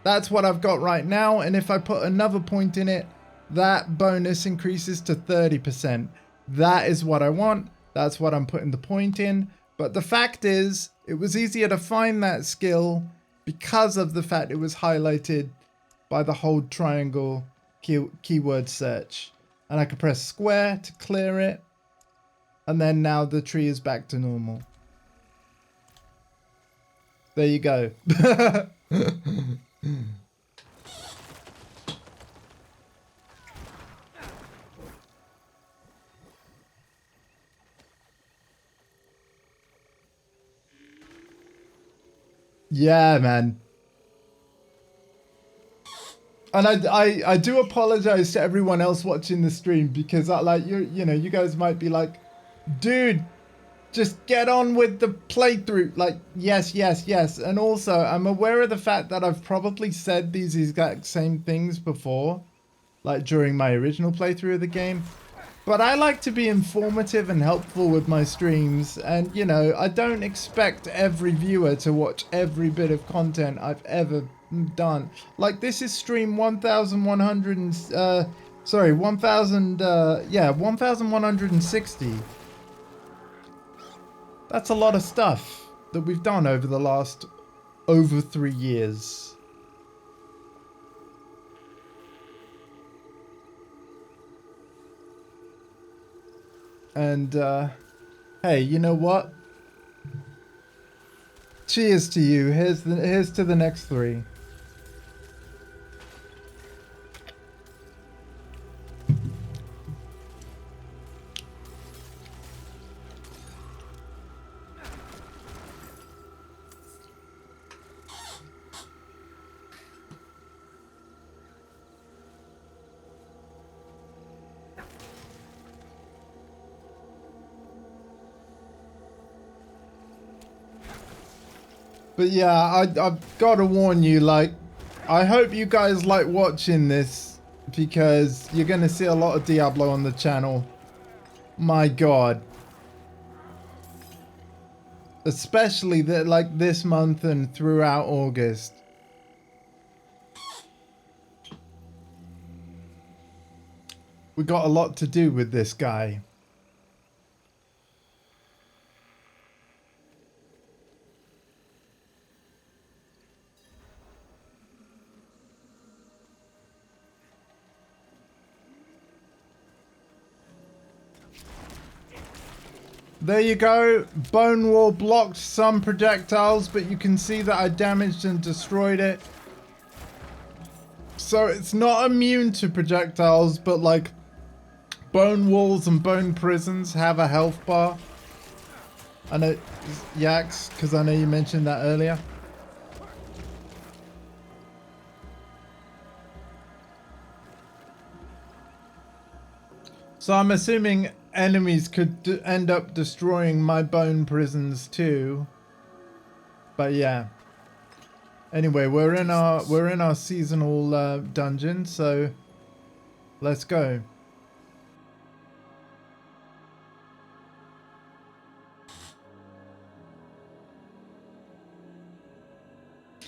That's what I've got right now, and if I put another point in it, that bonus increases to 30%. That is what I want. That's what I'm putting the point in. But the fact is, it was easier to find that skill because of the fact it was highlighted by the hold triangle keyword search. And I could press square to clear it. And then now the tree is back to normal. There you go. Yeah, man. And I do apologize to everyone else watching the stream, because you know, you guys might be like, dude, just get on with the playthrough. Like, yes. And also, I'm aware of the fact that I've probably said these exact same things before, like during my original playthrough of the game. But I like to be informative and helpful with my streams. And, you know, I don't expect every viewer to watch every bit of content I've ever done. Like, this is stream 1100 and, 1160. That's a lot of stuff that we've done over the last over 3 years. And, hey, you know what? Cheers to you. Here's to the next 3. But yeah, I've got to warn you, like, I hope you guys like watching this, because you're going to see a lot of Diablo on the channel. My God. Especially like this month and throughout August. We got a lot to do with this guy. There you go. Bone wall blocked some projectiles, but you can see that I damaged and destroyed it. So it's not immune to projectiles, but like bone walls and bone prisons have a health bar. I know, Yax, because I know you mentioned that earlier. So I'm assuming enemies could end up destroying my bone prisons too. But yeah. Anyway, we're in our seasonal dungeon, so let's go.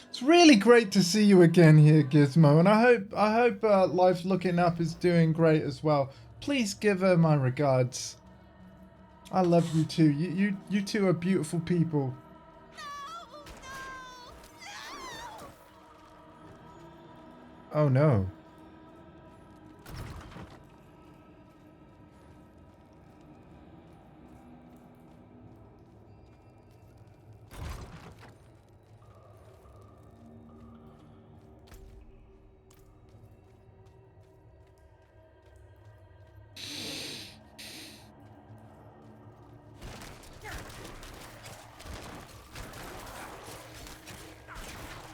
It's really great to see you again here, Gizmo, and I hope Life Looking Up is doing great as well. Please give her my regards. I love you too. You two are beautiful people. Oh no.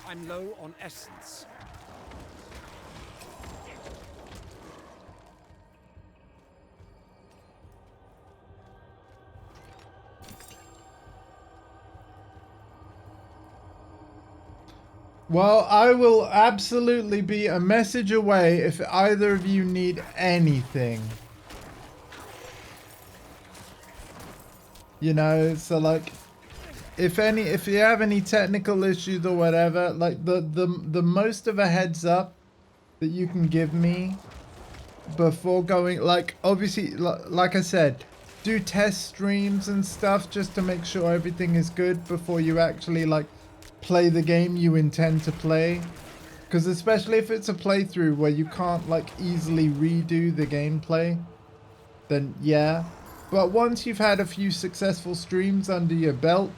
I'm low on essence. Well, I will absolutely be a message away if either of you need anything. You know, so like, if you have any technical issues or whatever, like the most of a heads up that you can give me before going, like, obviously, like I said, do test streams and stuff just to make sure everything is good before you actually like play the game you intend to play. Because especially if it's a playthrough where you can't like easily redo the gameplay, then yeah. But once you've had a few successful streams under your belt,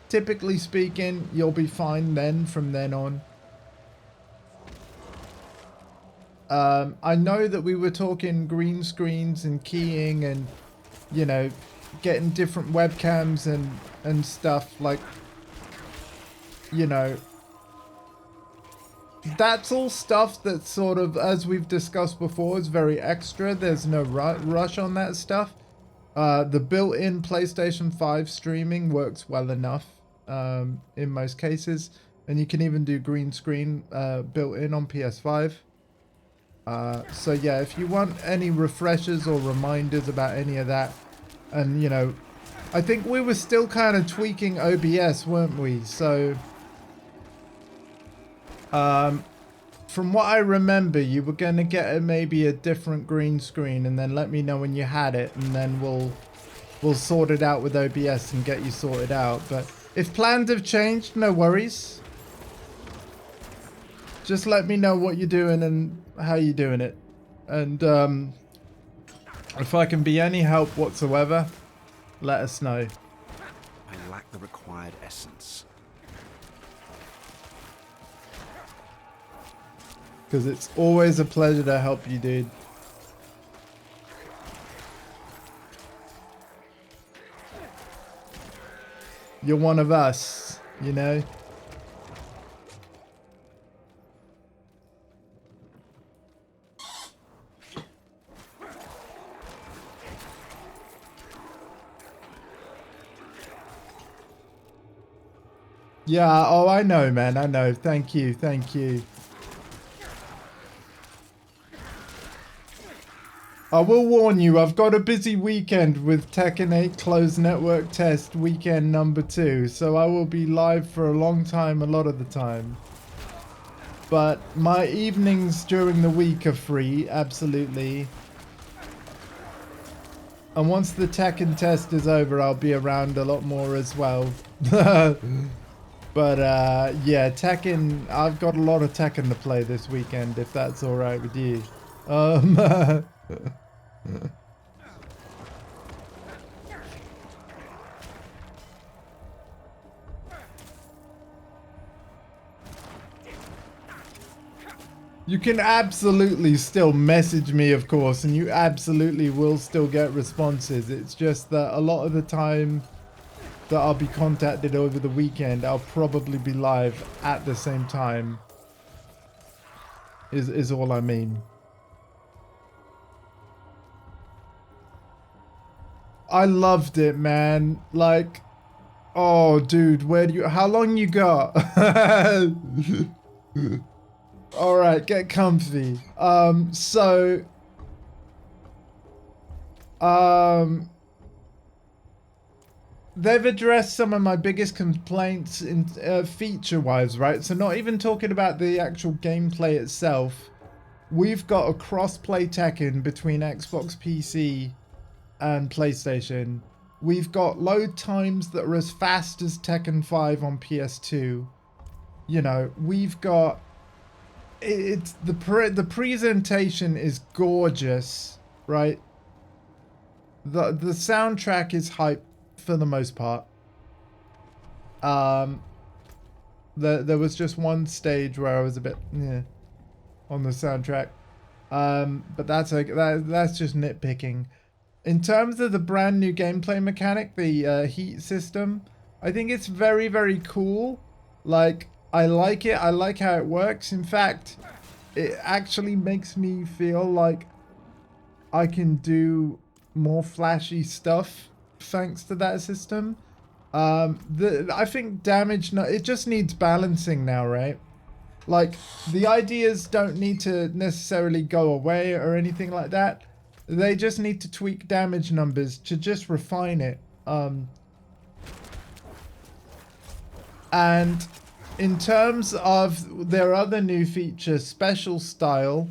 typically speaking, you'll be fine then from then on. I know that we were talking green screens and keying and, you know, getting different webcams and stuff, like, you know, that's all stuff that sort of, as we've discussed before, is very extra. There's no rush on that stuff. The built-in PlayStation 5 streaming works well enough in most cases, and you can even do green screen built-in on PS5. So yeah, if you want any refreshers or reminders about any of that, and you know, I think we were still kind of tweaking OBS, weren't we? So from what I remember, you were going to get maybe a different green screen and then let me know when you had it, and then we'll sort it out with OBS and get you sorted out. But if plans have changed, no worries. Just let me know what you're doing and how you're doing it. And if I can be any help whatsoever, let us know. I lack the required essence. Because it's always a pleasure to help you, dude. You're one of us, you know? Yeah, oh, I know, man. I know. Thank you. Thank you. I will warn you, I've got a busy weekend with Tekken 8 closed network test weekend number 2, so I will be live for a long time a lot of the time. But my evenings during the week are free, absolutely. And once the Tekken test is over, I'll be around a lot more as well. But yeah, Tekken, I've got a lot of Tekken to play this weekend, if that's alright with you. You can absolutely still message me, of course, and you absolutely will still get responses. It's just that a lot of the time that I'll be contacted over the weekend, I'll probably be live at the same time, is all I mean. I loved it, man. Like, oh, dude, how long you got? All right, get comfy. they've addressed some of my biggest complaints in feature-wise, right? So not even talking about the actual gameplay itself. We've got a cross-play Tekken between Xbox, PC, and PlayStation. We've got load times that are as fast as Tekken 5 on PS2. You know, we've got... It's the presentation is gorgeous, right? The soundtrack is hype for the most part. There was just one stage where I was a bit on the soundtrack, but that's just nitpicking. In terms of the brand new gameplay mechanic, the heat system, I think it's very, very cool. Like, I like it. I like how it works. In fact, it actually makes me feel like I can do more flashy stuff thanks to that system. I think damage, it just needs balancing now, right? Like, the ideas don't need to necessarily go away or anything like that. They just need to tweak damage numbers to just refine it. And in terms of their other new feature, Special Style,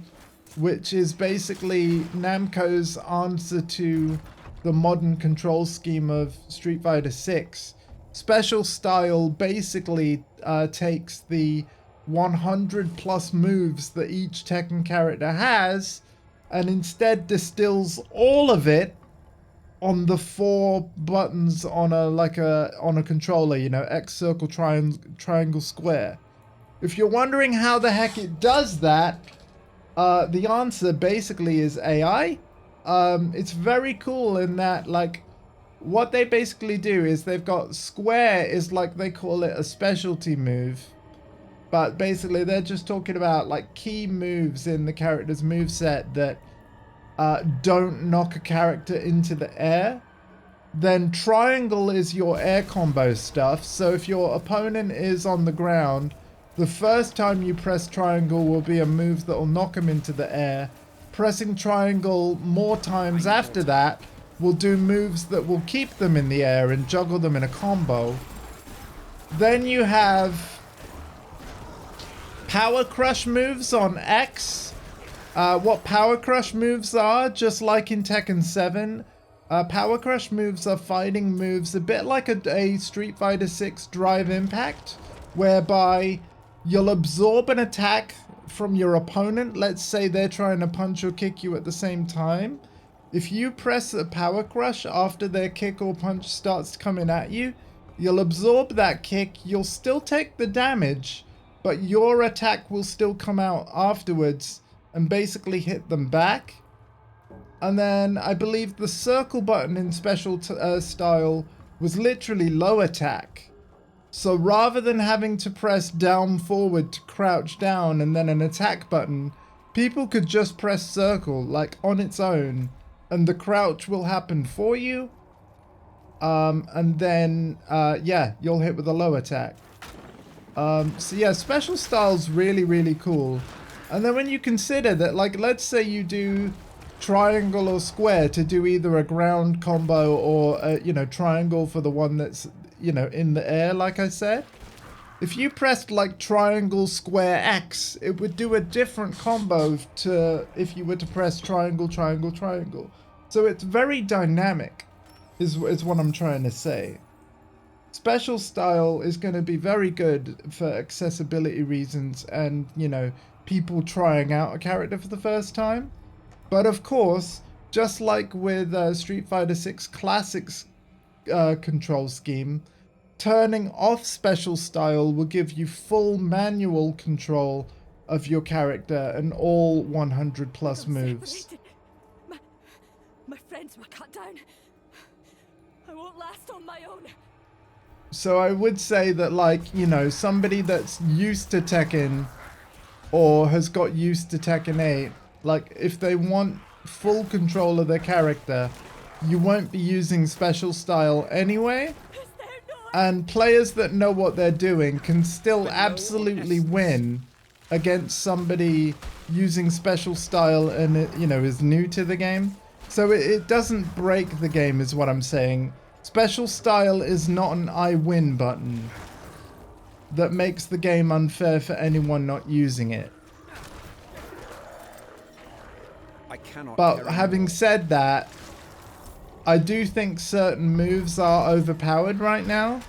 which is basically Namco's answer to the modern control scheme of Street Fighter 6. Special Style basically takes the 100 plus moves that each Tekken character has and instead distills all of it on the 4 buttons on a controller, you know, X, circle, triangle, square. If you're wondering how the heck it does that, the answer basically is AI. It's very cool in that, like, what they basically do is they've got square is like, they call it a specialty move, but basically they're just talking about like key moves in the character's moveset that don't knock a character into the air. Then triangle is your air combo stuff. So if your opponent is on the ground, the first time you press triangle will be a move that will knock him into the air. Pressing triangle more times after that will do moves that will keep them in the air and juggle them in a combo. Then you have Power Crush moves on X. What Power Crush moves are, just like in Tekken 7, Power Crush moves are fighting moves a bit like a Street Fighter 6 Drive Impact, whereby you'll absorb an attack from your opponent. Let's say they're trying to punch or kick you at the same time. If you press a Power Crush after their kick or punch starts coming at you, you'll absorb that kick, you'll still take the damage, but your attack will still come out afterwards and basically hit them back. And then I believe the circle button in Special Style was literally low attack. So rather than having to press down forward to crouch down and then an attack button, people could just press circle like on its own and the crouch will happen for you. And then, yeah, you'll hit with a low attack. So yeah, Special Style's really, really cool. And then when you consider that, like, let's say you do triangle or square to do either a ground combo or, you know, triangle for the one that's, you know, in the air, like I said. If you pressed, like, triangle, square, X, it would do a different combo to if you were to press triangle, triangle, triangle. So it's very dynamic, is what I'm trying to say. Special Style is going to be very good for accessibility reasons and, you know, people trying out a character for the first time. But of course, just like with Street Fighter 6 Classic's control scheme, turning off Special Style will give you full manual control of your character and all 100 plus moves. My friends were cut down. I won't last on my own. So I would say that, like, you know, somebody that's used to Tekken or has got used to Tekken 8, like, if they want full control of their character, you won't be using Special Style anyway. And players that know what they're doing can still absolutely win against somebody using Special Style and, you know, is new to the game. So it doesn't break the game is what I'm saying. Special style is not an I win button that makes the game unfair for anyone not using it. I cannot But carry having more. said that, I do think certain moves are overpowered right now.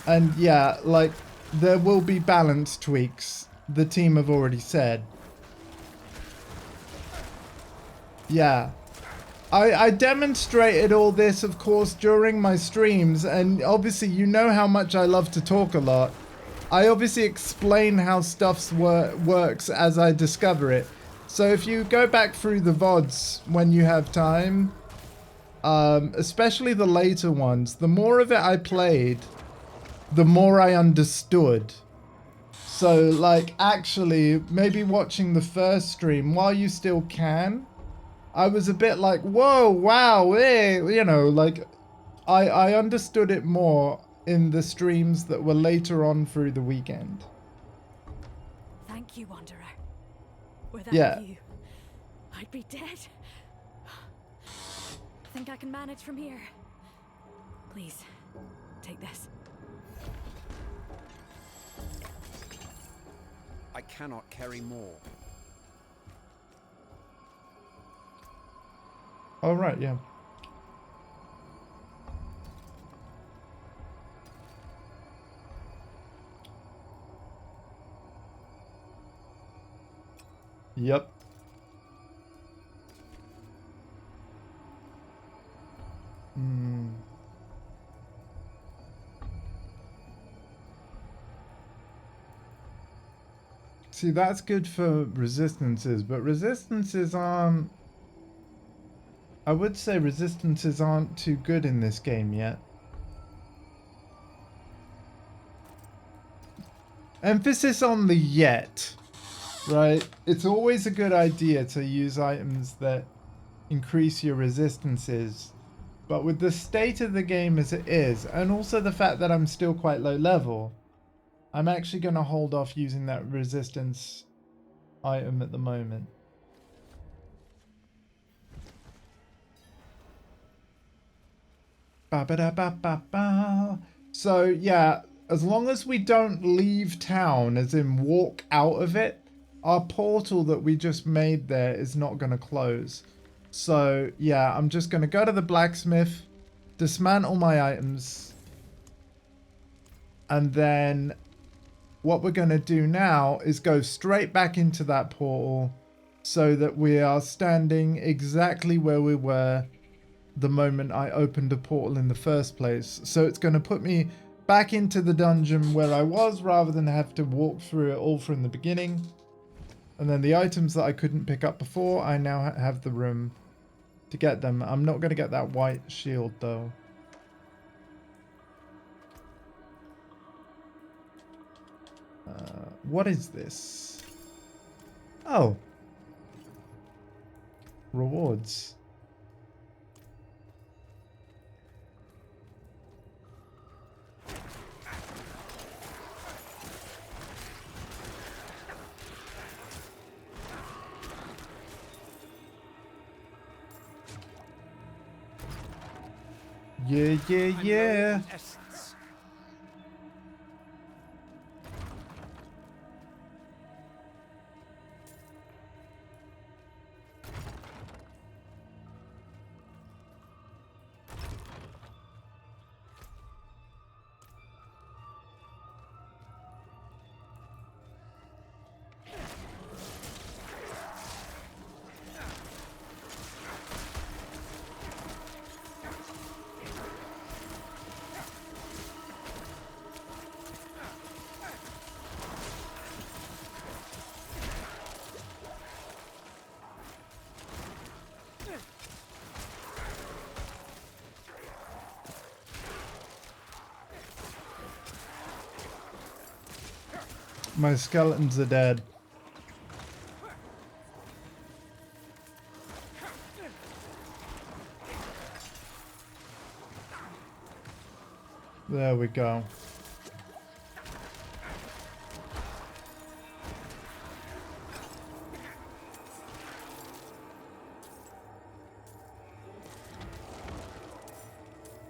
And yeah, like, there will be balance tweaks. The team have already said. Yeah. I demonstrated all this, of course, during my streams, and obviously you know how much I love to talk a lot. I obviously explain how stuff works as I discover it. So if you go back through the VODs when you have time, especially the later ones, the more of it I played, the more I understood. So, like, actually, maybe watching the first stream, while you still can, I was a bit like, whoa, wow, you know, like, I understood it more in the streams that were later on through the weekend. Thank you, Wanderer. Without Yeah. you, I'd be dead. Think I can manage from here? Please, take this. I cannot carry more. Oh, right, yeah. Yep. See, that's good for resistances, but resistances aren't... I would say resistances aren't too good in this game yet. Emphasis on the yet, right? It's always a good idea to use items that increase your resistances. But with the state of the game as it is, and also the fact that I'm still quite low level, I'm actually going to hold off using that resistance item at the moment. Ba-ba-da-ba-ba-ba. So yeah, as long as we don't leave town, as in walk out of it, our portal that we just made there is not going to close. So yeah, I'm just going to go to the blacksmith, dismantle my items, and then what we're going to do now is go straight back into that portal so that we are standing exactly where we were the moment I opened a portal in the first place. So it's going to put me back into the dungeon where I was rather than have to walk through it all from the beginning. And then the items that I couldn't pick up before, I now have the room to get them. I'm not going to get that white shield though. What is this? Oh. Rewards. Yeah, yeah, I'm yeah. low on essence. My skeletons are dead. There we go.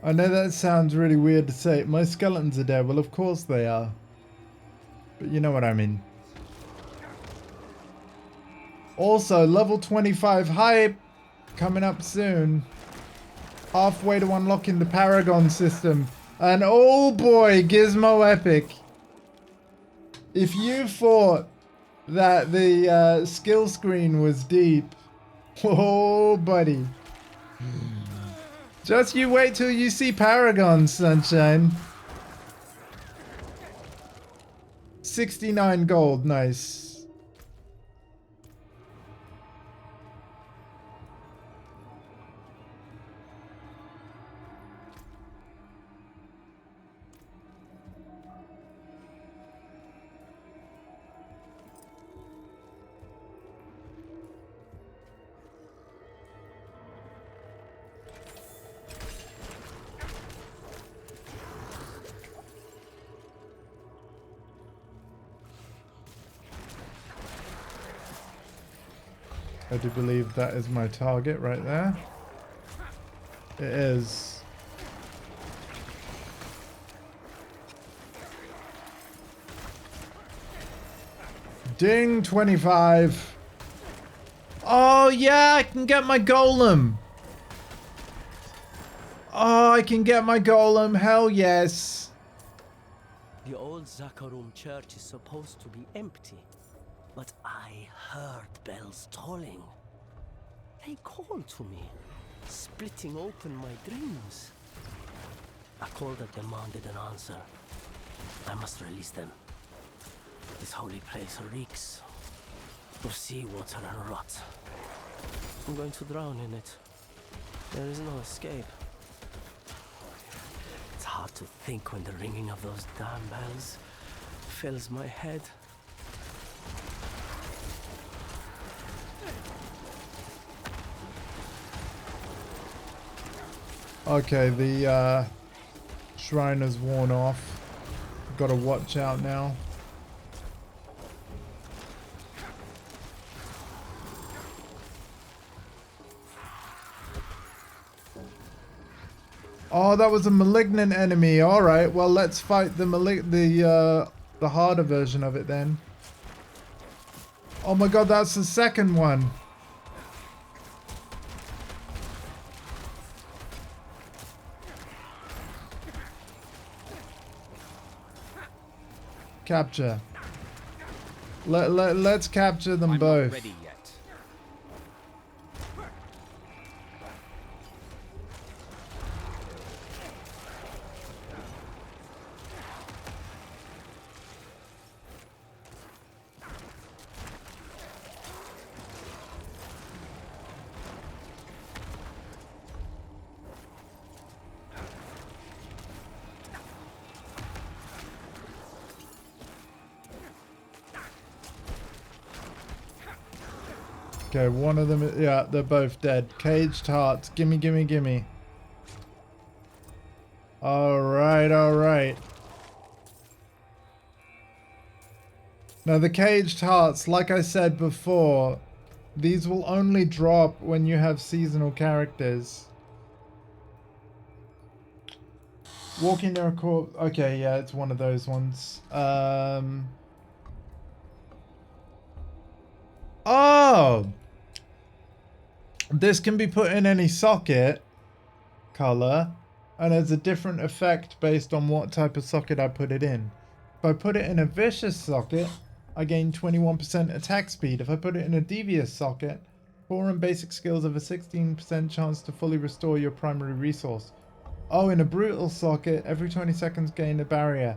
I know that sounds really weird to say. My skeletons are dead. Well, of course they are. But you know what I mean. Also, level 25 hype coming up soon. Halfway to unlocking the Paragon system. And oh boy, Gizmo Epic. If you thought that the skill screen was deep, oh buddy. Just you wait till you see Paragon, sunshine. 69 gold, nice. I do believe that is my target right there. It is. Ding, 25. Oh yeah, I can get my golem. Oh, I can get my golem. Hell yes. The old Zakarum church is supposed to be empty, but I heard bells tolling. They called to me, splitting open my dreams. A call that demanded an answer. I must release them. This holy place reeks of seawater and rot. I'm going to drown in it. There is no escape. It's hard to think when the ringing of those damn bells fills my head. Okay, the shrine has worn off. Gotta watch out now. Oh, that was a malignant enemy. All right, well, let's fight the harder version of it then. Oh my god, that's the second one. Capture. Let's capture them both. Not ready yet. Okay, one of them, yeah, they're both dead. Caged hearts, gimme, gimme, gimme. Alright, alright. Now the caged hearts, like I said before, these will only drop when you have seasonal characters. Walking near a corpse, okay, yeah, it's one of those ones. Oh! This can be put in any socket color, and there's a different effect based on what type of socket I put it in. If I put it in a vicious socket, I gain 21% attack speed. If I put it in a devious socket, core and basic skills have a 16% chance to fully restore your primary resource. Oh, in a brutal socket, every 20 seconds gain a barrier.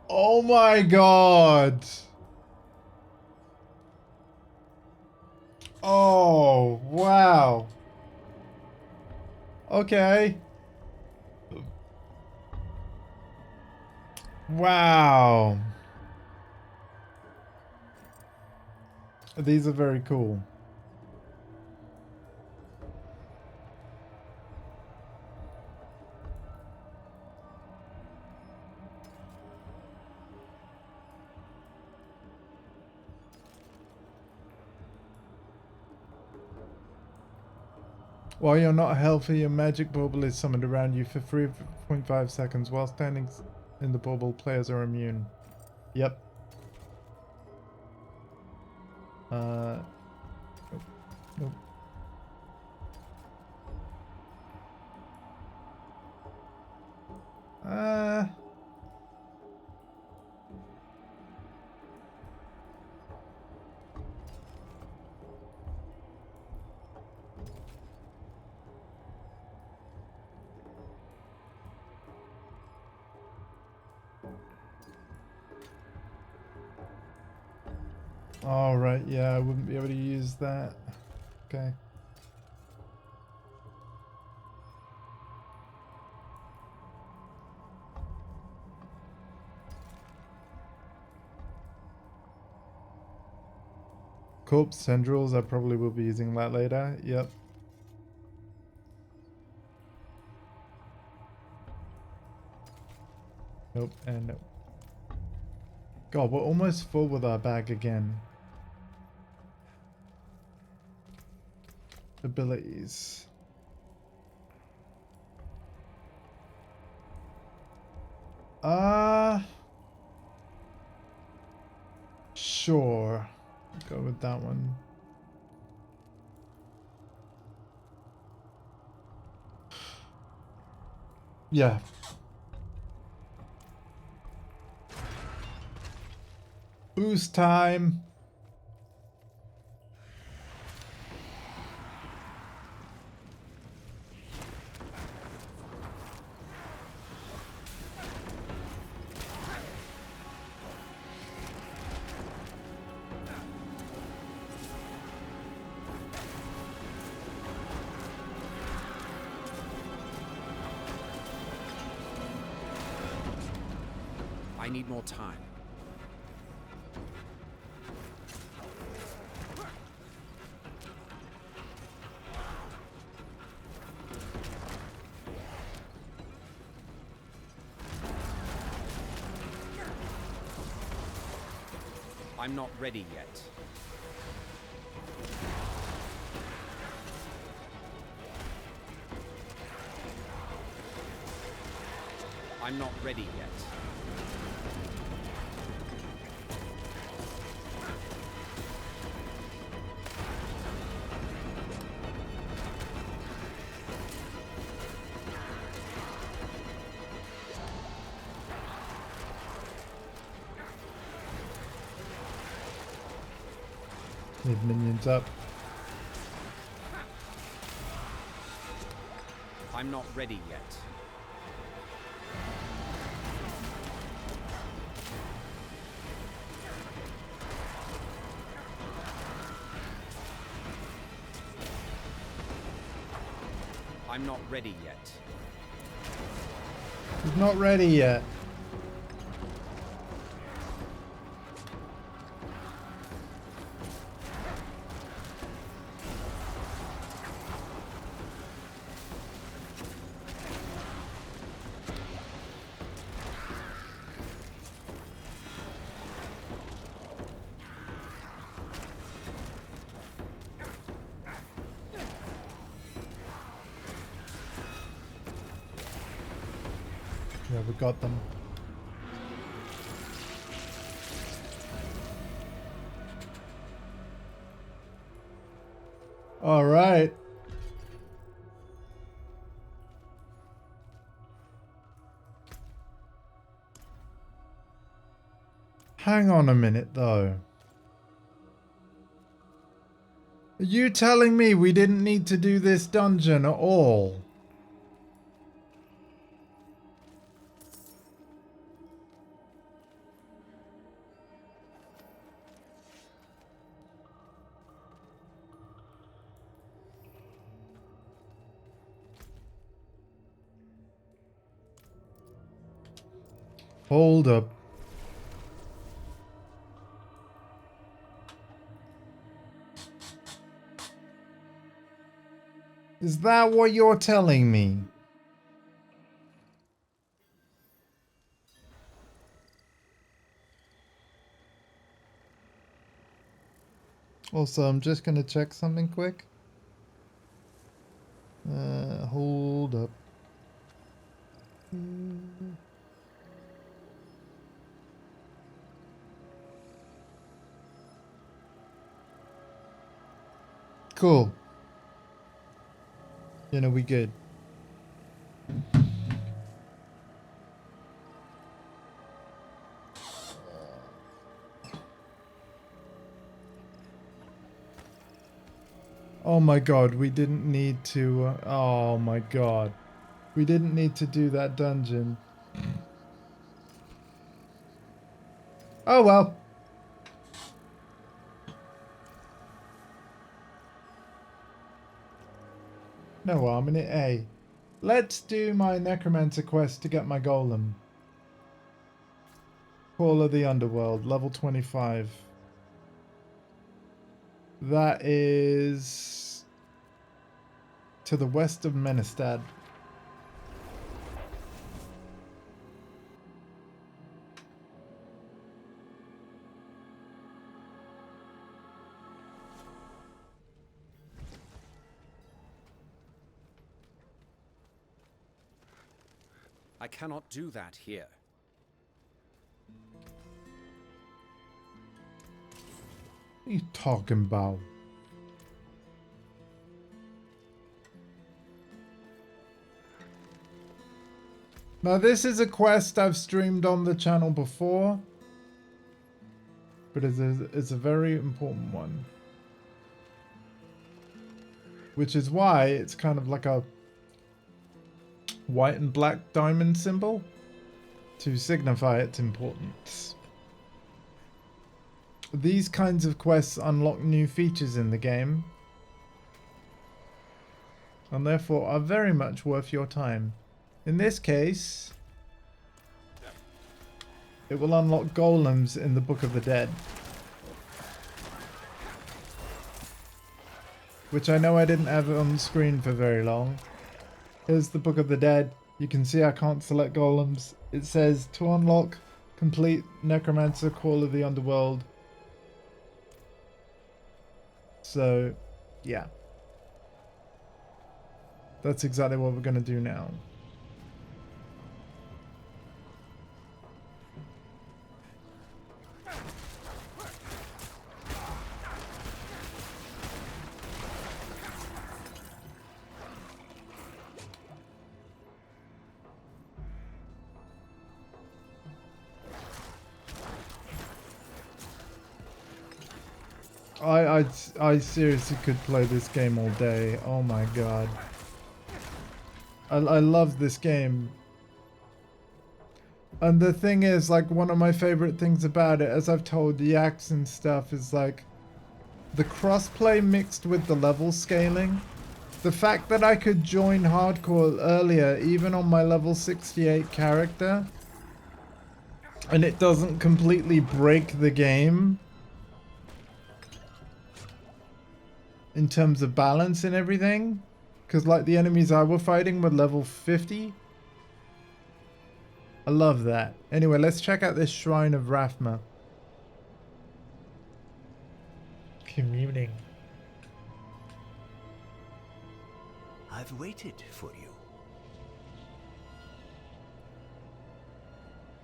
Oh my god! Oh, wow. Okay. Wow. These are very cool. While you're not healthy, a magic bauble is summoned around you for 3.5 seconds. While standing in the bauble, players are immune. Yep. Nope. Nope. All right, yeah, I wouldn't be able to use that. Okay. Corpse tendrils, I probably will be using that later. Yep. Nope, and nope. God, we're almost full with our bag again. Abilities. Sure. Go with that one. Yeah. Boost time. I need more time. I'm not ready yet. I'm not ready yet. Need minions up. I'm not ready yet. I'm not ready yet. He's not ready yet. Yeah, we got them. All right. Hang on a minute, though. Are you telling me we didn't need to do this dungeon at all? Hold up. Is that what you're telling me? Also, I'm just going to check something quick. Hold up. Cool. You know, we good. Oh my god, we didn't need to... oh my god. We didn't need to do that dungeon. Oh well. No harm in it, eh? Let's do my Necromancer quest to get my golem. Call of the Underworld, level 25. That is to the west of Menestad. I cannot do that here. What are you talking about? Now this is a quest I've streamed on the channel before, but it's a very important one. Which is why it's kind of like a white and black diamond symbol to signify its importance. These kinds of quests unlock new features in the game, and therefore are very much worth your time. In this case, it will unlock golems in the Book of the Dead, which I know I didn't have on screen for very long. Here's the Book of the Dead. You can see I can't select golems. It says to unlock complete Necromancer Call of the Underworld. So, yeah. That's exactly what we're going to do now. I seriously could play this game all day. Oh my god. I love this game. And the thing is, like, one of my favorite things about it, as I've told Yaks and stuff, is like the crossplay mixed with the level scaling. The fact that I could join hardcore earlier, even on my level 68 character, and it doesn't completely break the game in terms of balance and everything, because like the enemies I were fighting were level 50. I love that. Anyway, let's check out this Shrine of Rathma. Communing. I've waited for you.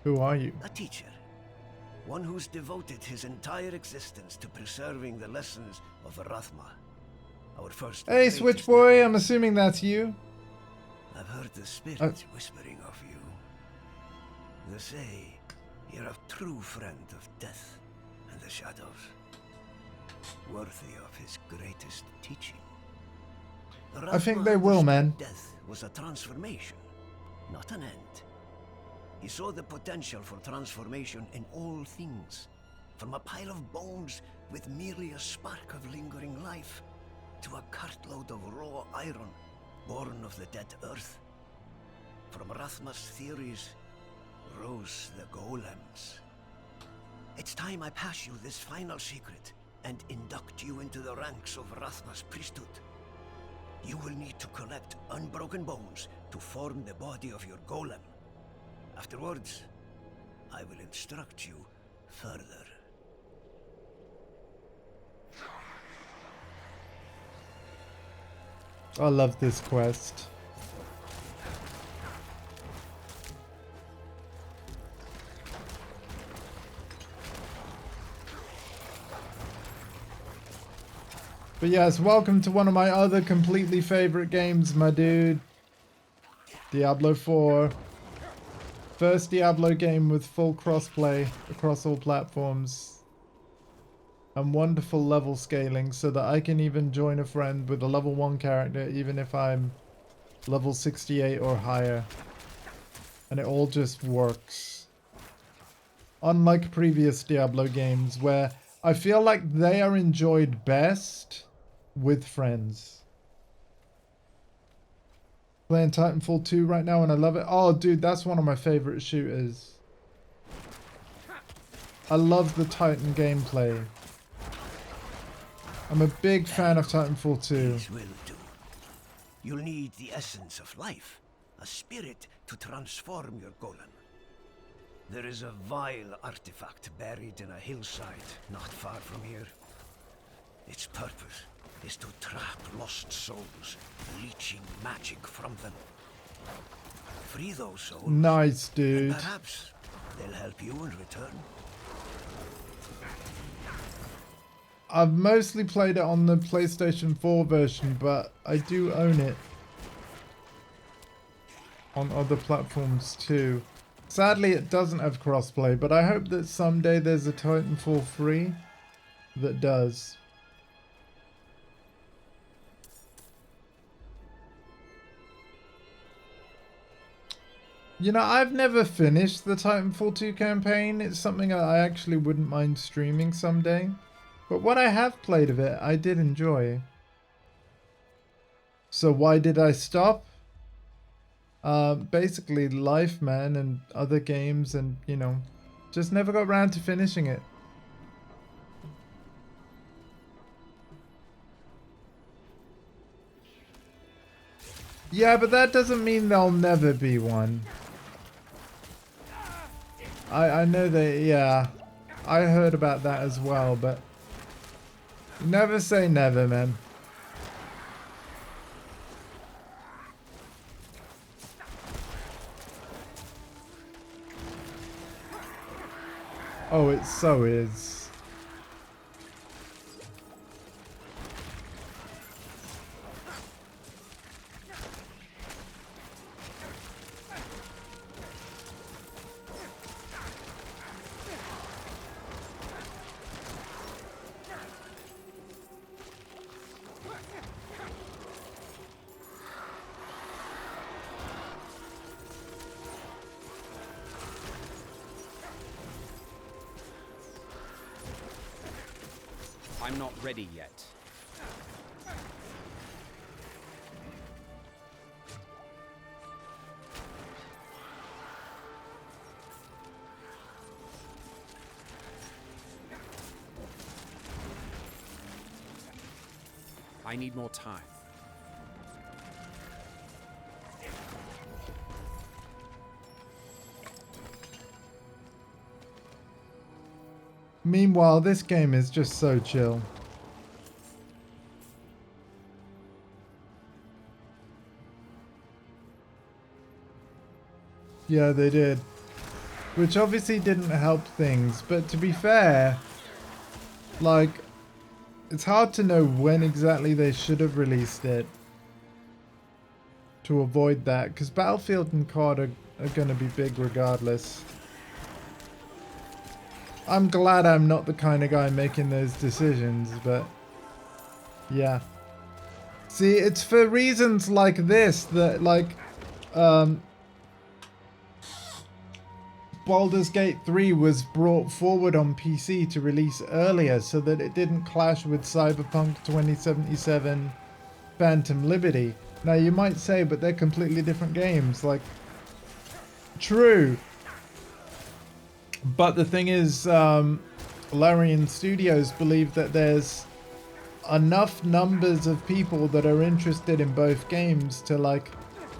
Who are you? A teacher. One who's devoted his entire existence to preserving the lessons of Rathma. Our first. Hey, Switch Boy, I'm assuming that's you. I've heard the spirit whispering of you. They say you're a true friend of death and the shadows. Worthy of his greatest teaching. I think they will, man. Death was a transformation, not an end. He saw the potential for transformation in all things, from a pile of bones with merely a spark of lingering life, to a cartload of raw iron, born of the dead earth. From Rathma's theories rose the golems. It's time I pass you this final secret and induct you into the ranks of Rathma's priesthood. You will need to collect unbroken bones to form the body of your golem. Afterwards, I will instruct you further. I love this quest. But yes, welcome to one of my other completely favorite games, my dude. Diablo 4. First Diablo game with full crossplay across all platforms. And wonderful level scaling so that I can even join a friend with a level 1 character even if I'm level 68 or higher. And it all just works. Unlike previous Diablo games where I feel like they are enjoyed best with friends. Playing Titanfall 2 right now and I love it. Oh dude, that's one of my favorite shooters. I love the Titan gameplay. I'm a big fan of Titanfall 2. These will do. You'll need the essence of life, a spirit to transform your golem. There is a vile artifact buried in a hillside not far from here. Its purpose is to trap lost souls, leeching magic from them. Free those souls. Nice, And dude. perhaps they'll help you in return. I've mostly played it on the PlayStation 4 version, but I do own it on other platforms too. Sadly, it doesn't have crossplay, but I hope that someday there's a Titanfall 3 that does. You know, I've never finished the Titanfall 2 campaign. It's something I actually wouldn't mind streaming someday. But what I have played of it, I did enjoy. So why did I stop? Basically life, man, and other games, and, you know, just never got around to finishing it. Yeah, but that doesn't mean there'll never be one. I know that, yeah. I heard about that as well, but never say never, man. Oh, it so is. I'm not ready yet. I need more time. Meanwhile, this game is just so chill. Yeah, they did. Which obviously didn't help things, but to be fair, like, it's hard to know when exactly they should have released it to avoid that, because Battlefield and COD are going to be big regardless. I'm glad I'm not the kind of guy making those decisions, but yeah. See, it's for reasons like this that, like, Baldur's Gate 3 was brought forward on PC to release earlier so that it didn't clash with Cyberpunk 2077 Phantom Liberty. Now you might say, but they're completely different games. Like, true. But the thing is, Larian Studios believe that there's enough numbers of people that are interested in both games to, like,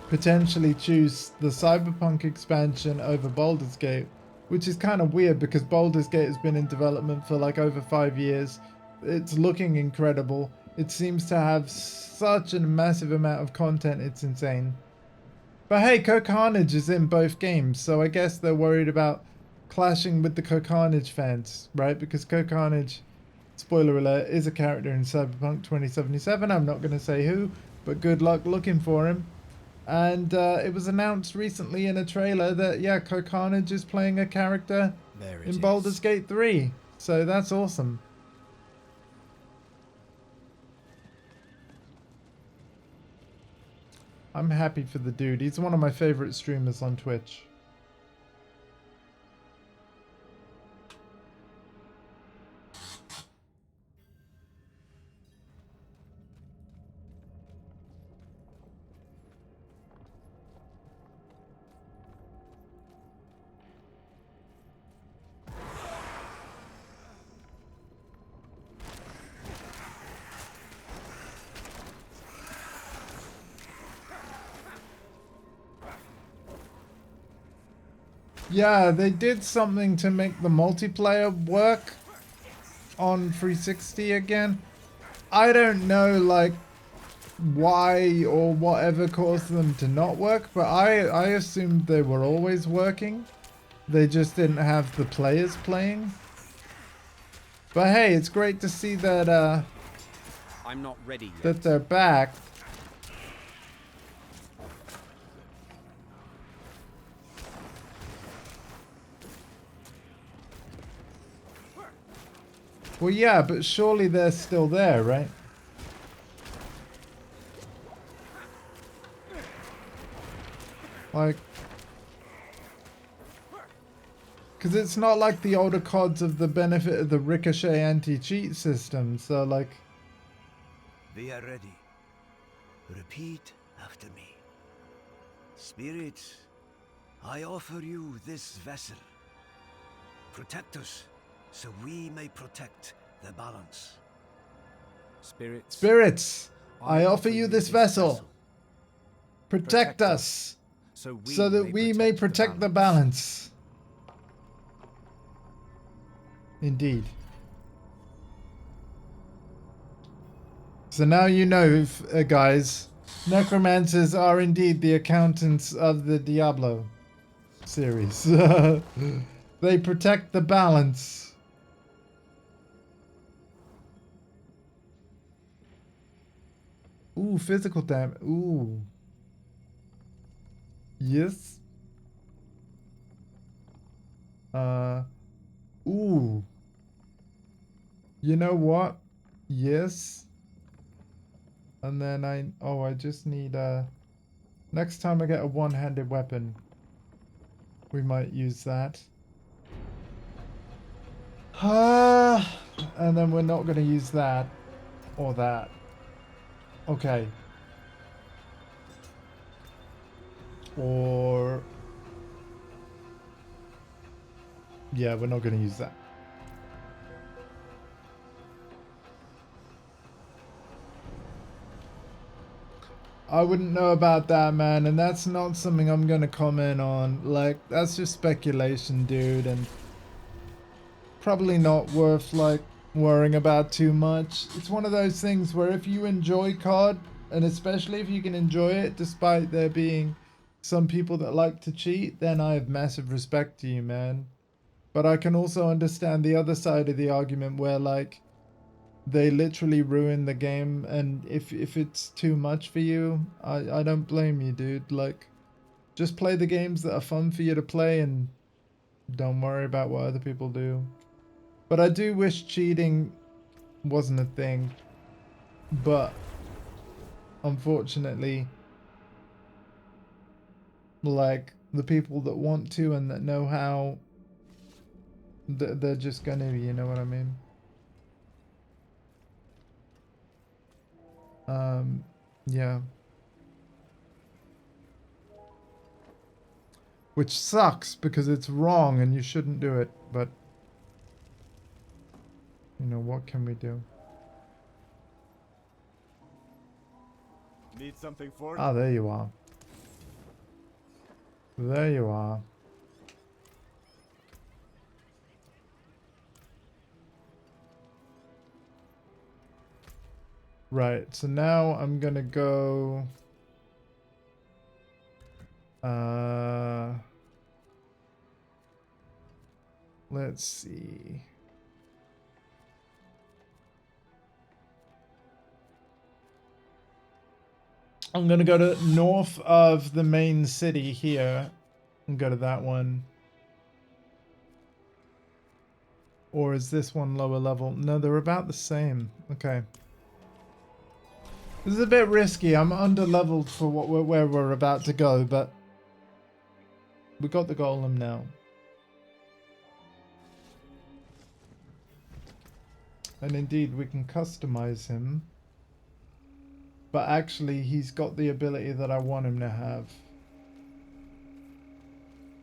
potentially choose the Cyberpunk expansion over Baldur's Gate, which is kind of weird because Baldur's Gate has been in development for like over 5 years. It's looking incredible. It seems to have such a massive amount of content, it's insane. But hey, Carnage is in both games, so I guess they're worried about clashing with the Carnage fans, right? Because Carnage, spoiler alert, is a character in Cyberpunk 2077. I'm not going to say who, but good luck looking for him. And it was announced recently in a trailer that, yeah, Carnage is playing a character in Baldur's Gate 3. So that's awesome. I'm happy for the dude. He's one of my favorite streamers on Twitch. Yeah, they did something to make the multiplayer work on 360 again. I don't know, like, why or whatever caused them to not work, but I assumed they were always working. They just didn't have the players playing. But hey, it's great to see that I'm not ready yet. that they're back. Well, yeah, but surely they're still there, right? Like, because it's not like the older CODs of the benefit of the ricochet anti-cheat system, so like... We are ready. Repeat after me. Spirit, I offer you this vessel. Protect us, so we may protect the balance. Spirits, I offer you this vessel. Protect us, so that we may protect the balance. Indeed. So now you know, guys, Necromancers are indeed the accountants of the Diablo series. They protect the balance. Ooh, physical damage. Ooh. Yes. Ooh. You know what? Yes. And then I just need next time I get a one-handed weapon, we might use that. And then we're not going to use that or that. Okay. Or... yeah, we're not going to use that. I wouldn't know about that, man, and that's not something I'm going to comment on. Like, that's just speculation, dude, and probably not worth, like, worrying about too much. It's one of those things where if you enjoy COD, and especially if you can enjoy it despite there being some people that like to cheat, then I have massive respect to you, man. But I can also understand the other side of the argument where, like, they literally ruin the game, and if it's too much for you, I don't blame you, dude. Like, just play the games that are fun for you to play and don't worry about what other people do. But I do wish cheating wasn't a thing, but unfortunately, like, the people that want to and that know how, they're just gonna, you know what I mean? Yeah. Which sucks because it's wrong and you shouldn't do it, but you know, what can we do? Need something for Ah, there you are. There you are. Right, so now I'm gonna go... let's see. I'm gonna go to north of the main city here and go to that one. Or is this one lower level? No, they're about the same. Okay. This is a bit risky. I'm under leveled for where we're about to go, but we got the golem now. And indeed, we can customize him. But actually, he's got the ability that I want him to have.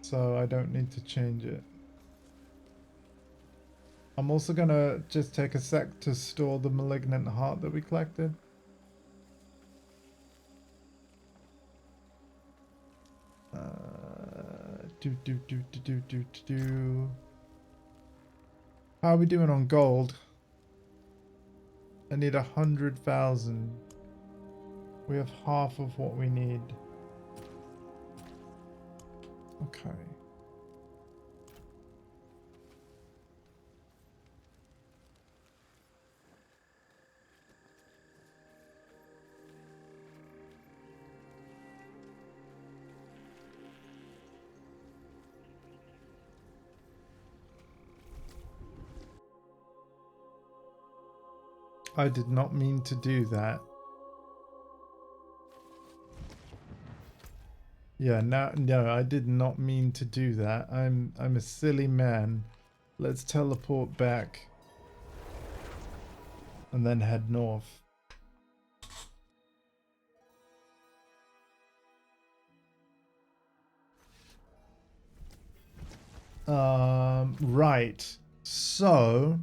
So I don't need to change it. I'm also going to just take a sec to store the malignant heart that we collected. How are we doing on gold? I need 100,000. We have half of what we need. Okay. I did not mean to do that. Yeah, no, I did not mean to do that. I'm a silly man. Let's teleport back and then head north. Right. So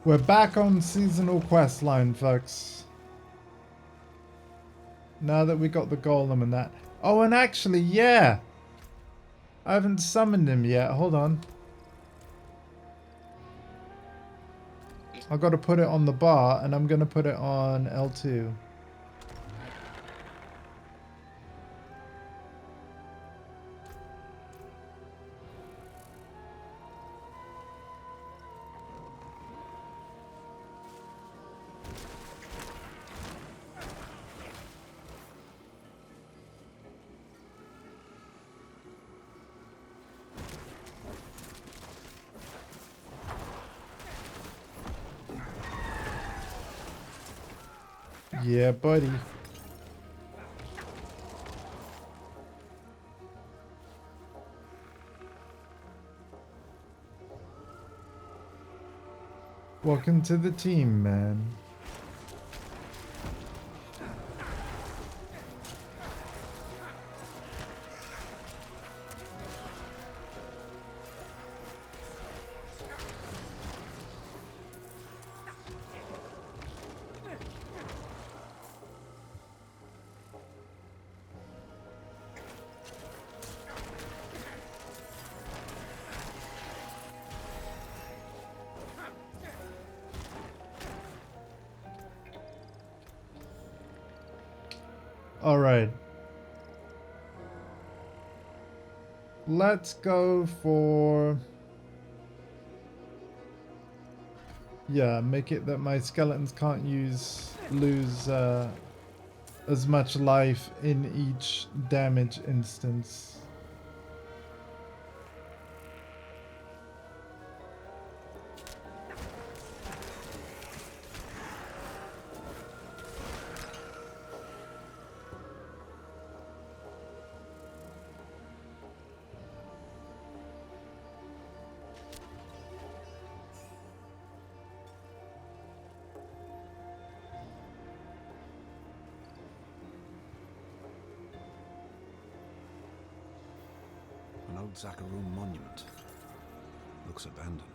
we're back on seasonal quest line, folks. Now that we got the golem and that. Oh, and actually, yeah. I haven't summoned him yet. Hold on. I've got to put it on the bar, and I'm going to put it on L2. Yeah, buddy. Welcome to the team, man. All right. Let's go for... yeah, make it that my skeletons can't lose as much life in each damage instance. An old Zakharum monument. Looks abandoned.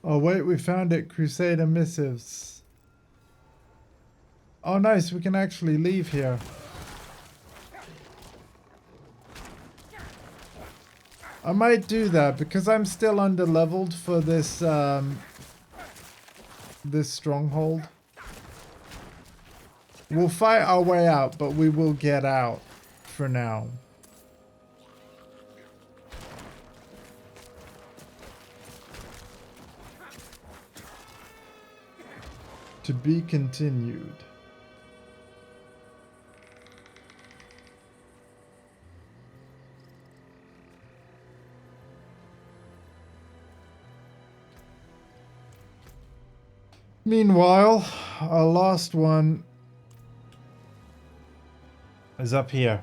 Oh wait, we found it. Crusader missives. Oh nice, we can actually leave here. I might do that because I'm still under leveled for this this stronghold. We'll fight our way out, but we will get out for now. To be continued. Meanwhile, our last one is up here.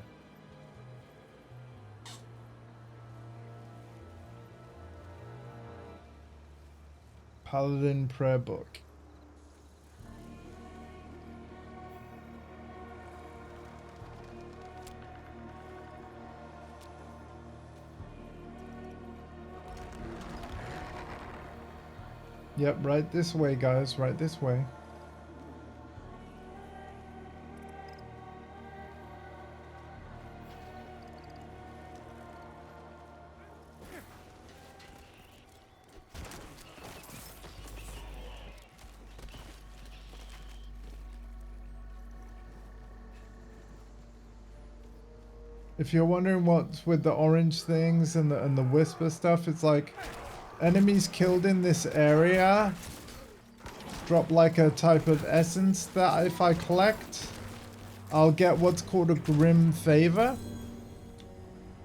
Paladin Prayer Book. Yep, right this way, guys. Right this way. If you're wondering what's with the orange things and the whisper stuff, it's like enemies killed in this area drop like a type of essence that if I collect, I'll get what's called a grim favor.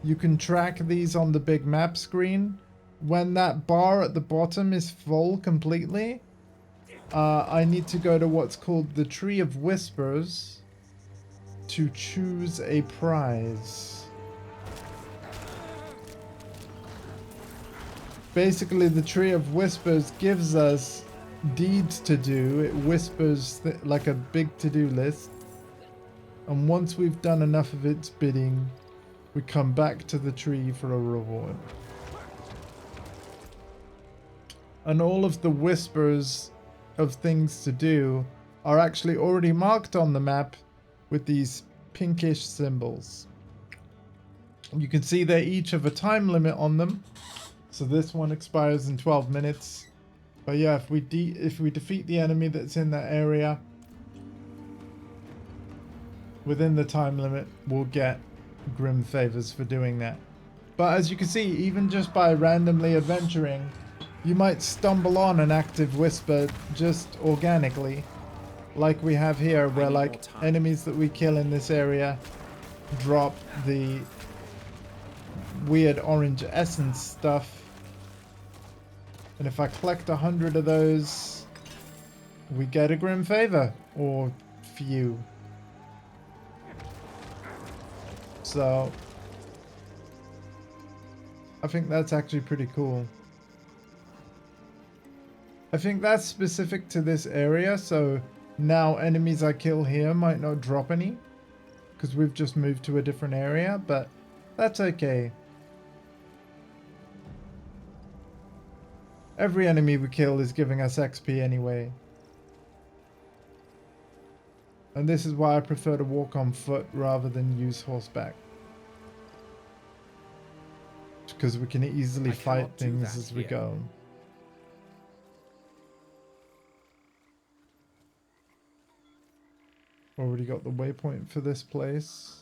You can track these on the big map screen. When that bar at the bottom is full completely, I need to go to what's called the Tree of Whispers to choose a prize. Basically, the Tree of Whispers gives us deeds to do. It whispers like a big to-do list. And once we've done enough of its bidding, we come back to the tree for a reward. And all of the whispers of things to do are actually already marked on the map with these pinkish symbols. You can see they each have a time limit on them. So this one expires in 12 minutes. But yeah, if we defeat the enemy that's in that area within the time limit, we'll get grim favors for doing that. But as you can see, even just by randomly adventuring, you might stumble on an active whisper just organically, like we have here, where like enemies that we kill in this area drop the weird orange essence stuff. And if I collect 100 of those, we get a grim favor, or few. So I think that's actually pretty cool. I think that's specific to this area, so now enemies I kill here might not drop any, because we've just moved to a different area, but that's okay. Every enemy we kill is giving us XP anyway. And this is why I prefer to walk on foot rather than use horseback. Because we can easily I fight cannot do things that as we here. go. Already got the waypoint for this place.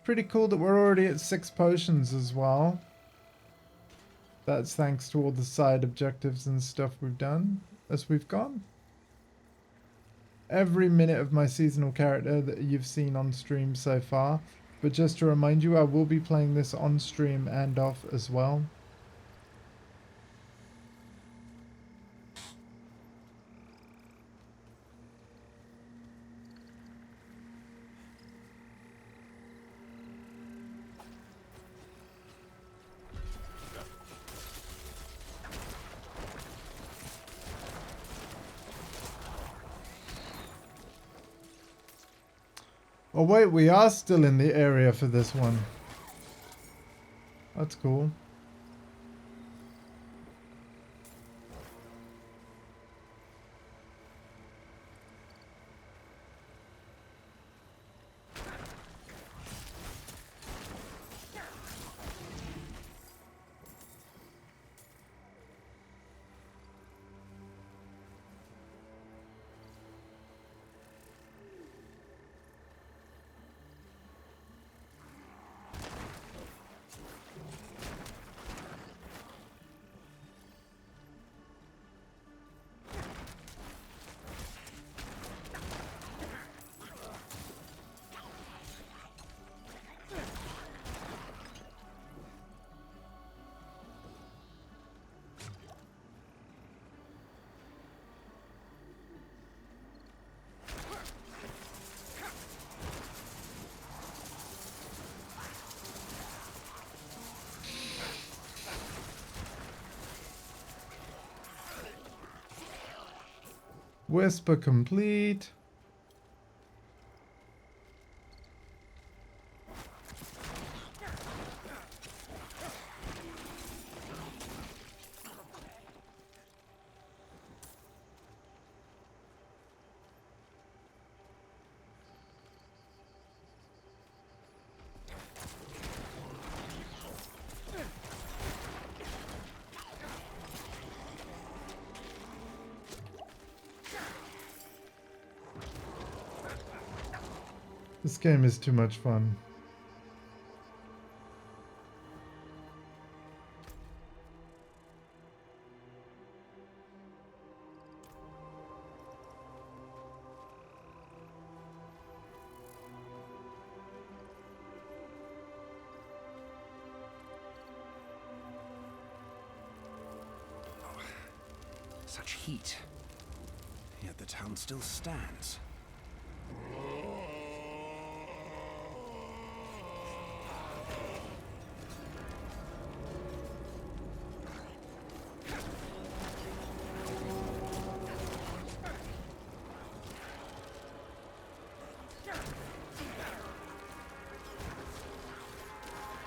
Pretty cool that we're already at 6 potions as well. That's thanks to all the side objectives and stuff we've done as we've gone. Every minute of my seasonal character that you've seen on stream so far. But just to remind you, I will be playing this on stream and off as well. Oh wait, we are still in the area for this one. That's cool. Whisper complete. This game is too much fun. Such heat. Yet the town still stands.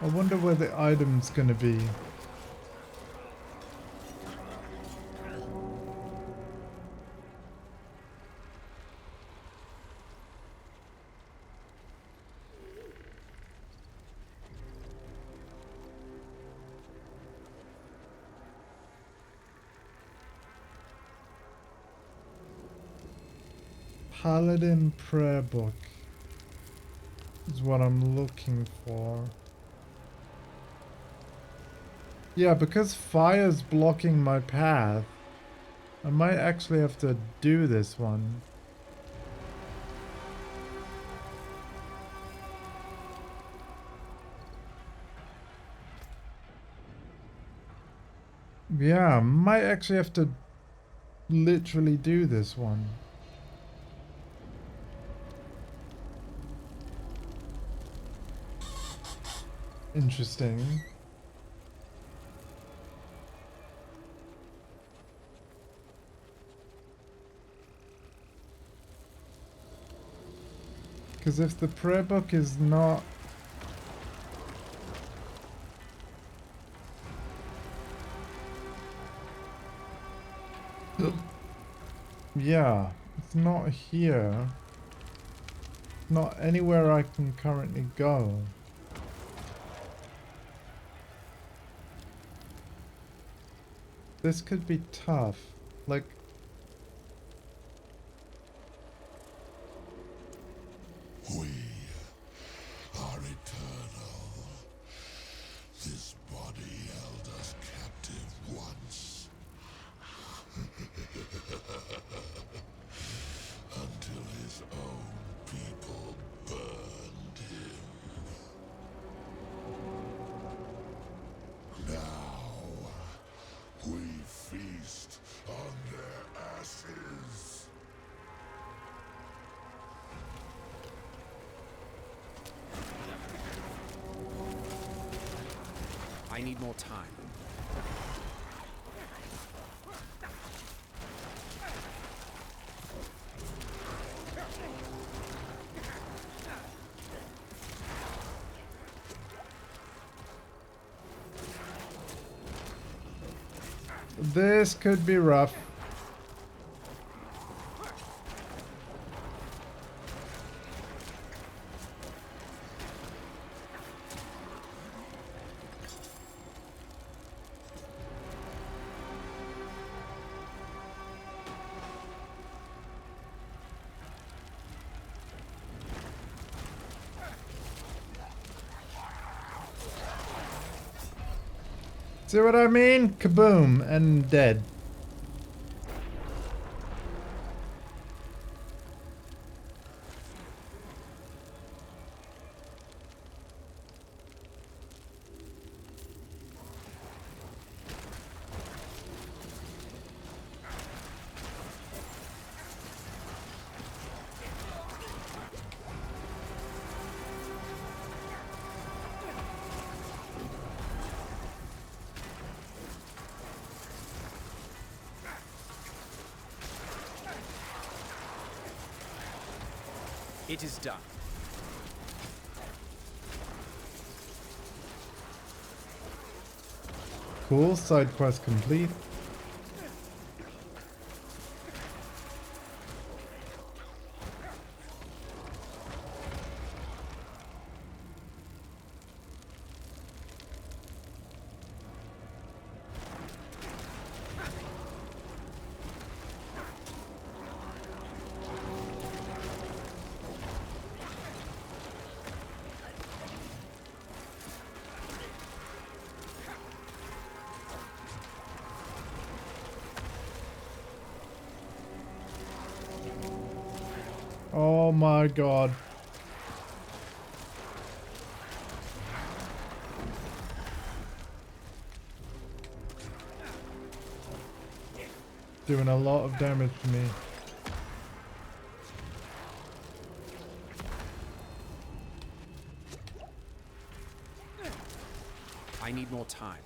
I wonder where the item's gonna be. Paladin prayer book is what I'm looking for. Yeah, because fire's blocking my path, I might actually have to do this one. Yeah, I might actually have to literally do this one. Interesting. Because if the prayer book is not Yeah, it's not here. Not anywhere I can currently go. This could be tough. Like... We are eternal. This body held us captive once. Until his own people burned him. Now, we feast on their ashes. I need more time. This could be rough. See what I mean? Kaboom, and dead. It is done. Cool, side quest complete. Oh my god. Doing a lot of damage to me. I need more time.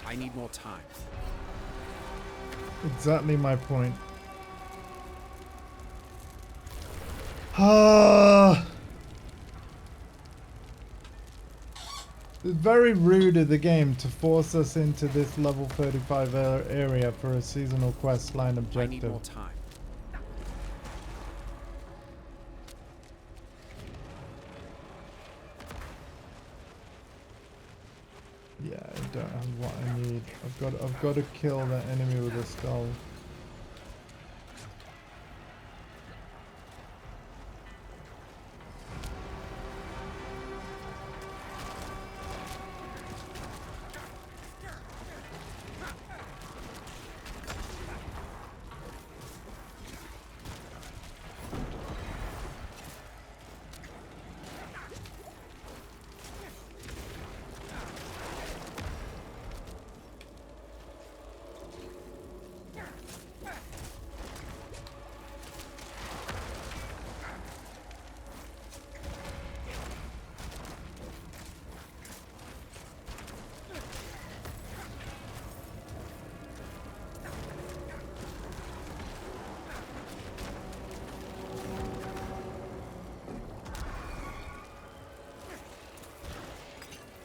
I need more time. Exactly my point. Ah. It's very rude of the game to force us into this level 35 area for a seasonal quest line I objective. need more time. Yeah, I don't have what I need. I've got to kill that enemy with a skull.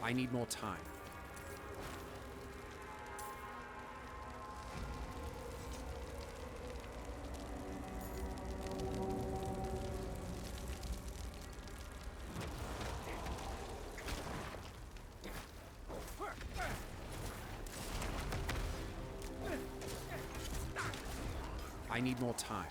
I need more time. I need more time.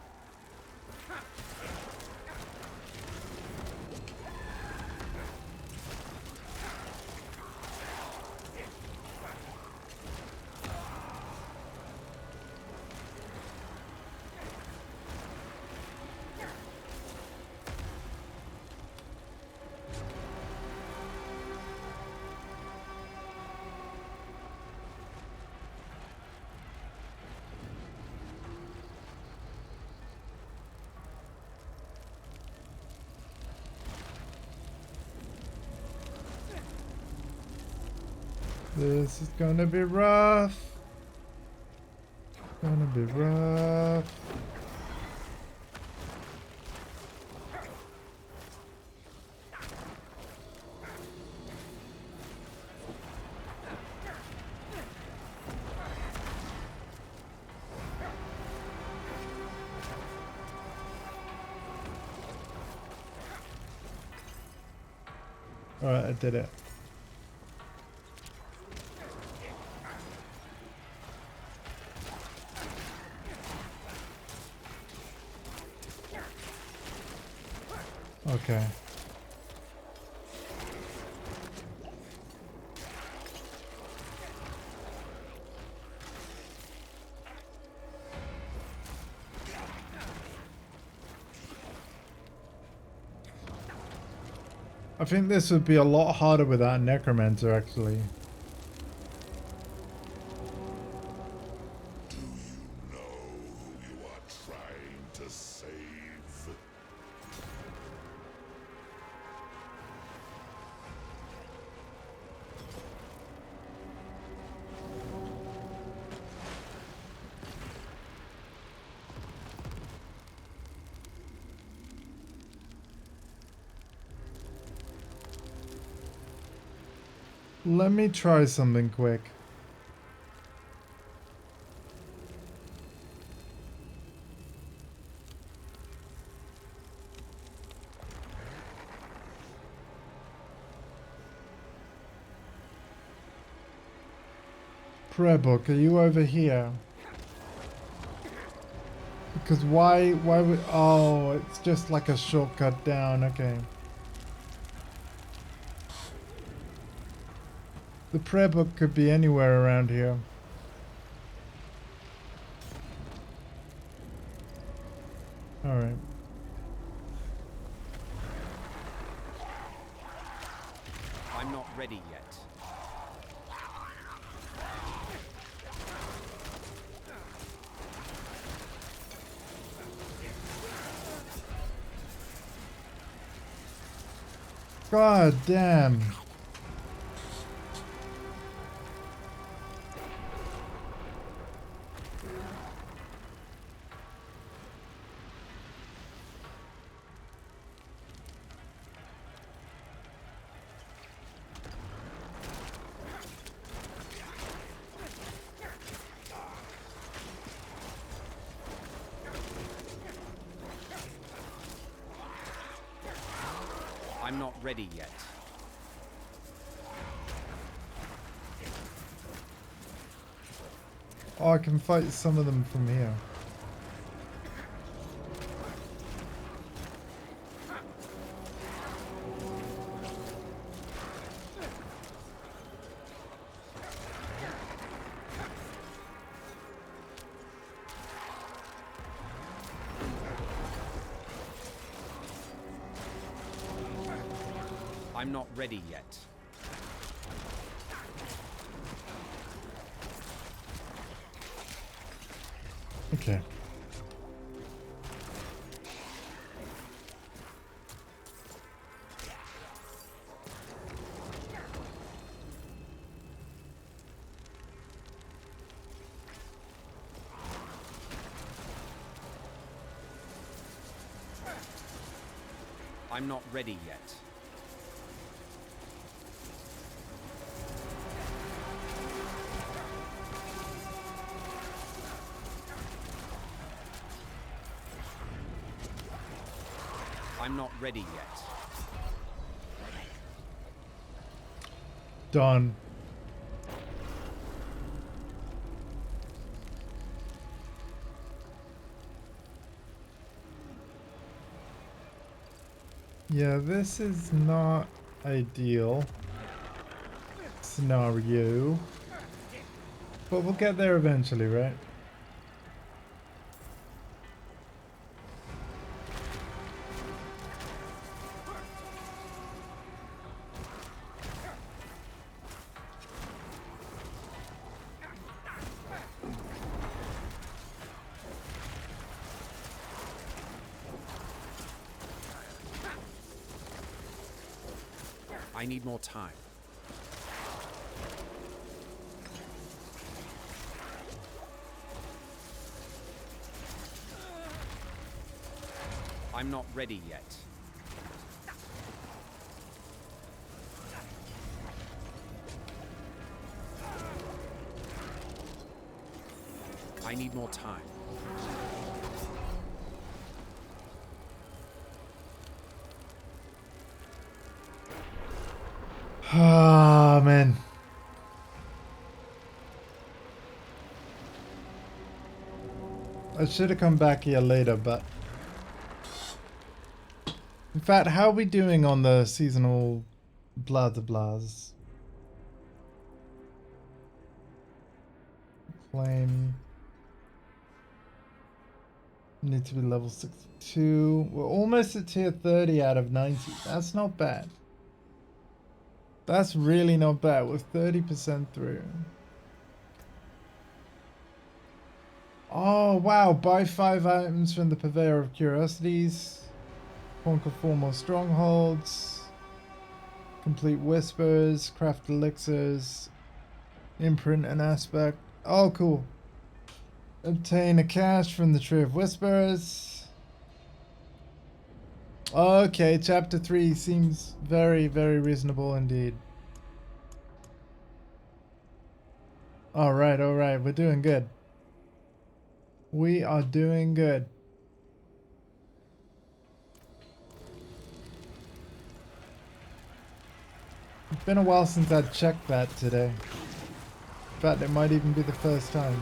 This is gonna be rough. Gonna be rough. Alright, I did it. Okay. I think this would be a lot harder without a Necromancer, actually. Do you know who you are trying to save? Let me try something quick. Prayer book, are you over here? Because why would, oh, it's just like a shortcut down, okay. The prayer book could be anywhere around here. Alright. I'm not ready yet. God damn. I'm not ready yet. Oh, I can fight some of them from here. I'm not ready yet. Okay. I'm not ready yet. I'm not ready yet. Done. Yeah, this is not ideal scenario, but we'll get there eventually, right? I need more time. I'm not ready yet. I need more time. Ah, man. I should have come back here later, but... In fact, how are we doing on the seasonal blah de blahs? Claim. Need to be level 62. We're almost at tier 30 out of 90. That's not bad. That's really not bad. We're 30% through. Oh, wow. Buy 5 items from the Purveyor of Curiosities. Conquer 4 more strongholds. Complete whispers. Craft elixirs. Imprint and aspect. Oh, cool. Obtain a cache from the Tree of Whispers. Okay, chapter 3 seems very, very reasonable indeed. Alright, alright, we're doing good. We are doing good. It's been a while since I checked that today. In fact, it might even be the first time.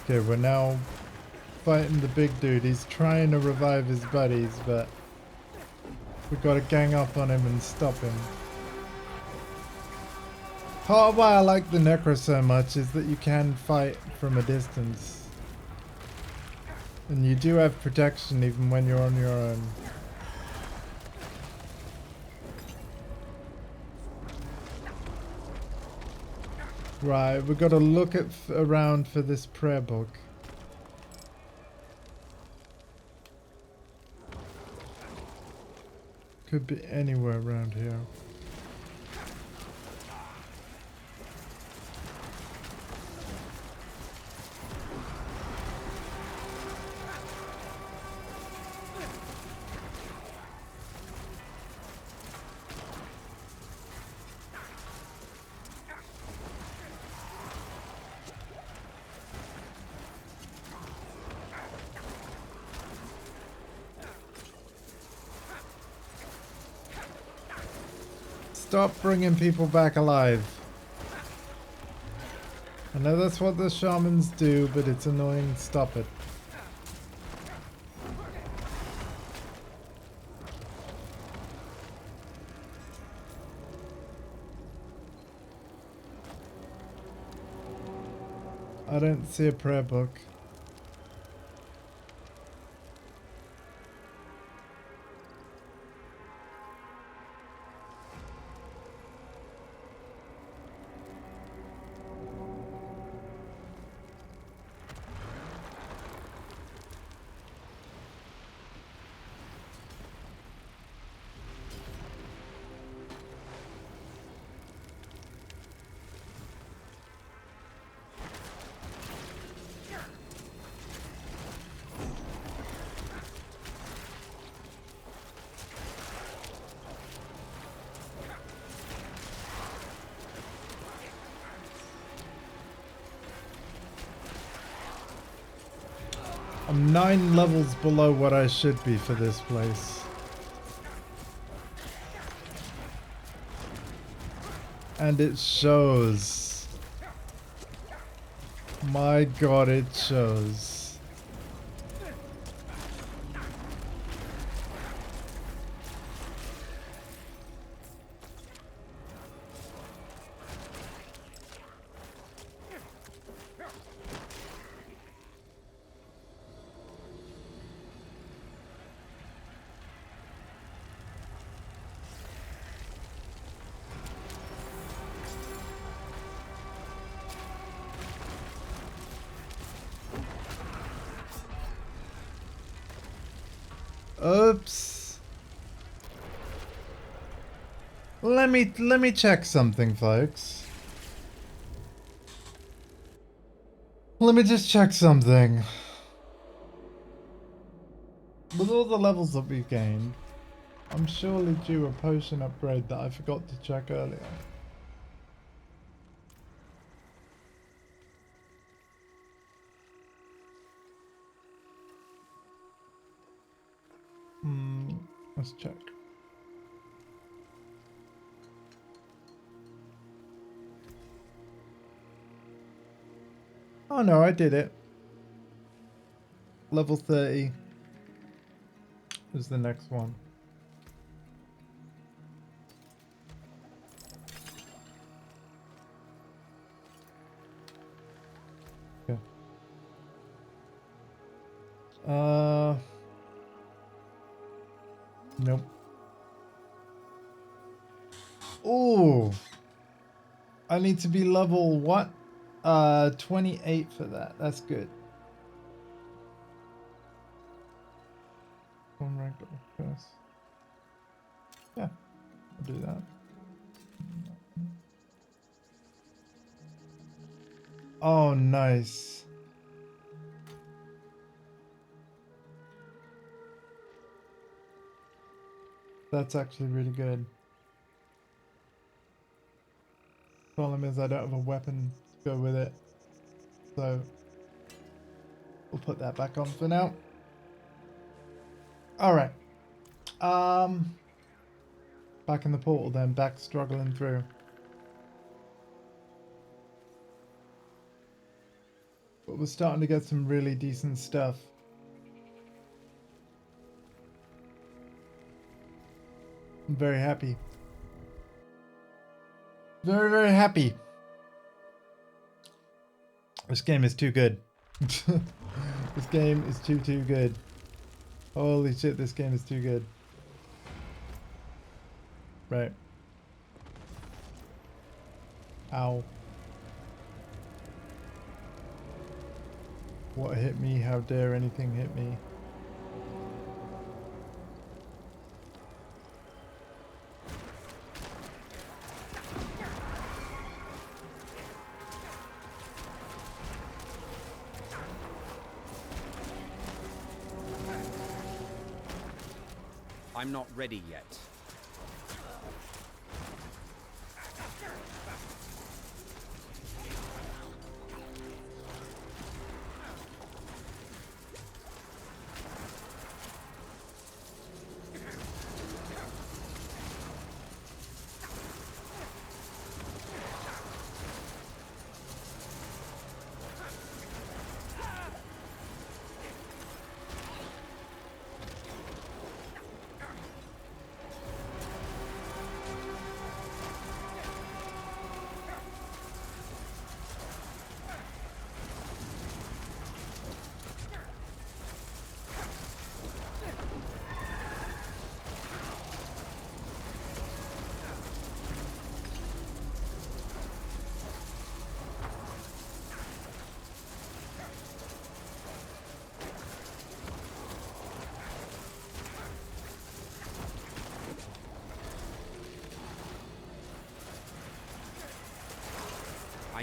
Okay, we're now fighting the big dude. He's trying to revive his buddies, but we've got to gang up on him and stop him. Part of why I like the Necro so much is that you can fight from a distance. And you do have protection even when you're on your own. Right, we've got to look at around for this prayer book. Could be anywhere around here. Stop bringing people back alive. I know that's what the shamans do, but it's annoying. Stop it. I don't see a prayer book. I'm 9 levels below what I should be for this place. And it shows. My god, it shows. Oops. Let me check something, folks. Let me just check something. With all the levels that we've gained, I'm surely due a potion upgrade that I forgot to check earlier. Let's check. Oh no, I did it. Level 30 is the next one. Okay. Nope. Oh, I need to be level what? 28 for that. That's good. One rank up first. Yeah, I'll do that. Oh, nice. That's actually really good. Problem is I don't have a weapon to go with it. So we'll put that back on for now. Alright. Back in the portal then, back struggling through. But we're starting to get some really decent stuff. I'm very happy. Very, very happy. This game is too good. This game is too good. Holy shit, this game is too good. Right. Ow. What hit me? How dare anything hit me? I'm not ready yet.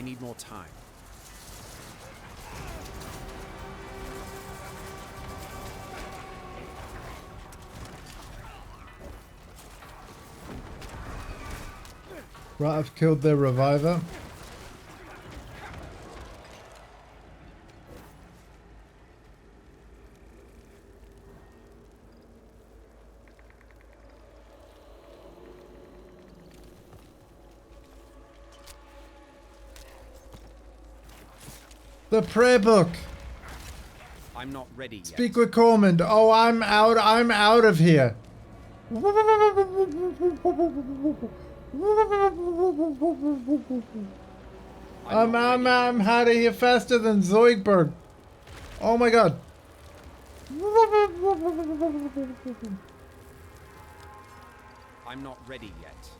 I need more time. Right, I've killed their reviver. The prayer book. I'm not ready yet. Speak with Cormand. Oh, I'm out of here. I'm out of here faster than Zoidberg. Oh my god. I'm not ready yet.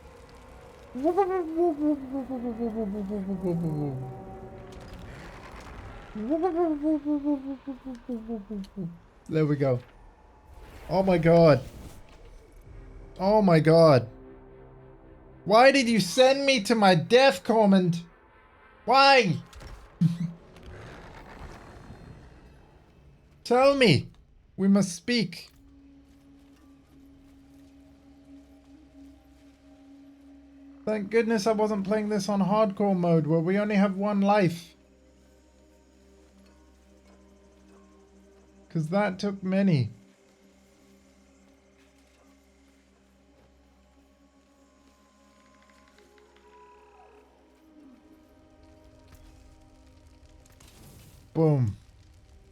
There we go. Oh my god. Oh my god. Why did you send me to my death, Cormand? Why? Tell me. We must speak. Thank goodness I wasn't playing this on hardcore mode where we only have one life. Because that took many. Boom.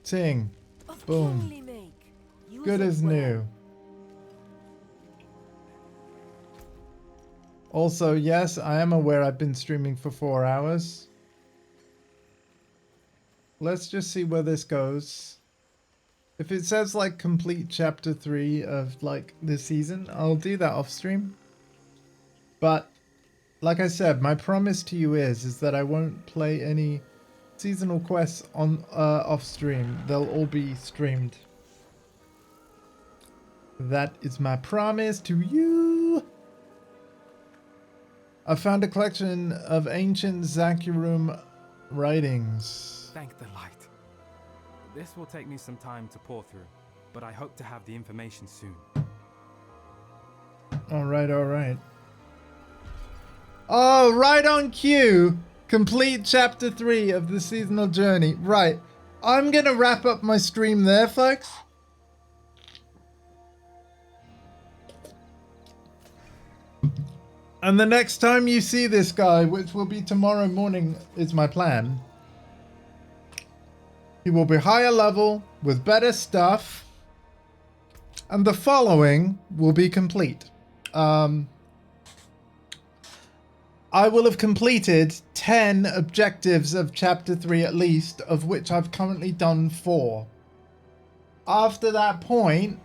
Ting. Boom. Good as new. Also, yes, I am aware I've been streaming for 4 hours. Let's just see where this goes. If it says like complete chapter 3 of like this season, I'll do that off stream. But like I said, my promise to you is that I won't play any seasonal quests on off stream. They'll all be streamed. That is my promise to you. I found a collection of ancient Zakharum writings. Thank the light. This will take me some time to pour through, but I hope to have the information soon. Alright, alright. Oh, right on cue! Complete chapter 3 of the seasonal journey. Right. I'm gonna wrap up my stream there, folks. And the next time you see this guy, which will be tomorrow morning, is my plan. He will be higher level, with better stuff. And the following will be complete. I will have completed 10 objectives of chapter 3 at least, of which I've currently done 4. After that point,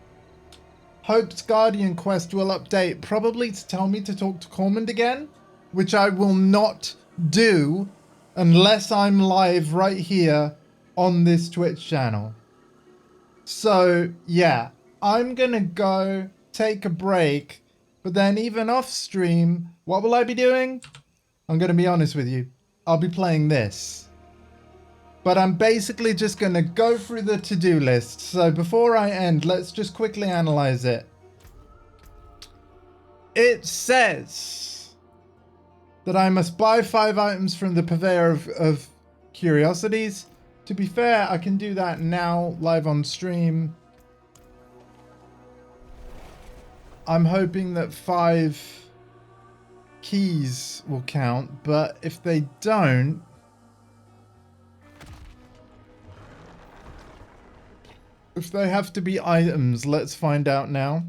Hope's Guardian quest will update, probably to tell me to talk to Cormand again, which I will not do unless I'm live right here on this Twitch channel. So, yeah, I'm gonna go take a break, but then even off stream, what will I be doing? I'm gonna be honest with you. I'll be playing this. But I'm basically just gonna go through the to-do list. So before I end, let's just quickly analyze it. It says that I must buy 5 items from the purveyor of curiosities. To be fair, I can do that now, live on stream. I'm hoping that 5 keys will count, but if they don't, if they have to be items, let's find out now.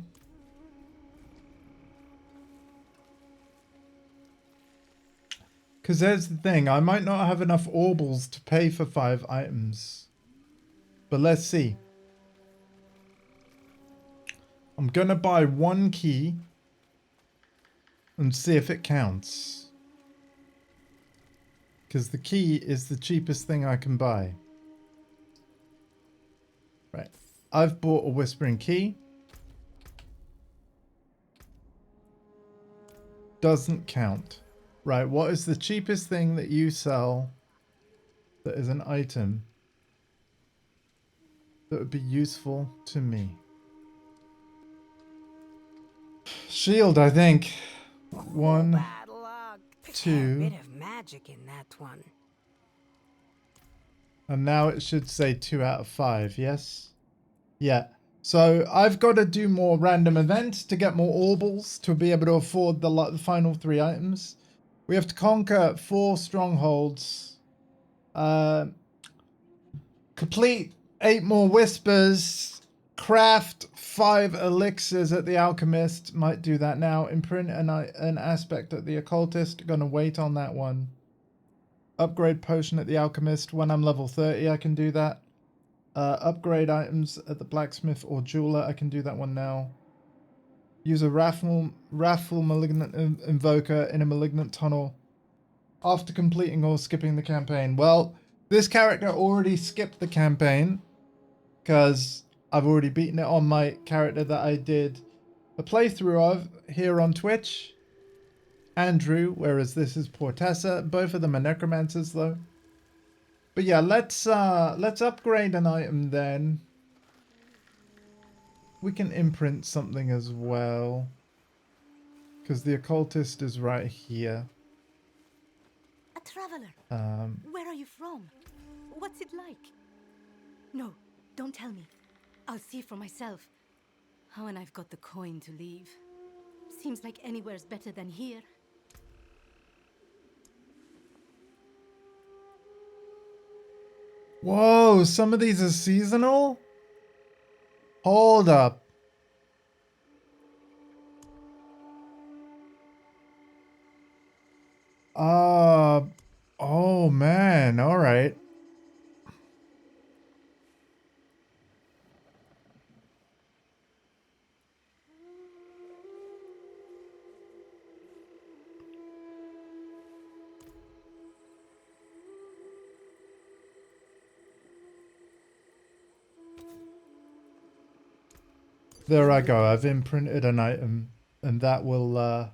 Because there's the thing, I might not have enough orbals to pay for 5 items. But let's see. I'm gonna buy 1 key and see if it counts. Because the key is the cheapest thing I can buy. Right. I've bought a Whispering Key. Doesn't count. Right, what is the cheapest thing that you sell that is an item that would be useful to me? Shield, I think. One, Bad luck. Fair two, bit of magic in that one. and now it should say 2 out of 5, yes? Yeah. So I've got to do more random events to get more orbals to be able to afford the final 3 items. We have to conquer 4 strongholds. Complete 8 more whispers. Craft 5 elixirs at the alchemist. Might do that now. Imprint an aspect at the occultist. Gonna wait on that one. Upgrade potion at the alchemist. When I'm level 30, I can do that. Upgrade items at the blacksmith or jeweler. I can do that one now. Use a wrathful malignant invoker in a malignant tunnel after completing or skipping the campaign. Well, this character already skipped the campaign because I've already beaten it on my character that I did a playthrough of here on Twitch. Andrew, whereas this is Portessa. Both of them are necromancers though. But yeah, let's upgrade an item then. We can imprint something as well. Because the occultist is right here. A traveler. Where are you from? What's it like? No, don't tell me. I'll see for myself. How and I've got the coin to leave. Seems like anywhere's better than here. Whoa, some of these are seasonal? Hold up. Oh man, all right. There I go. I've imprinted an item and that will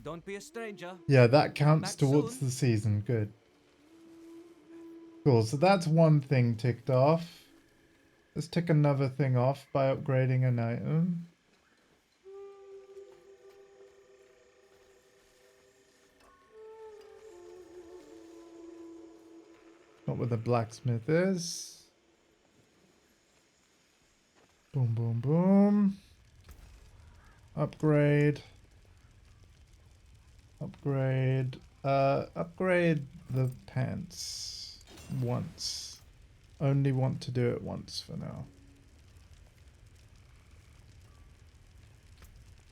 Don't be a stranger. yeah, that counts Back towards soon. the season. Good. Cool. So that's one thing ticked off. Let's tick another thing off by upgrading an item. Not where the blacksmith is. Boom, boom, boom. Upgrade. Upgrade. Upgrade the pants once. Only want to do it once for now.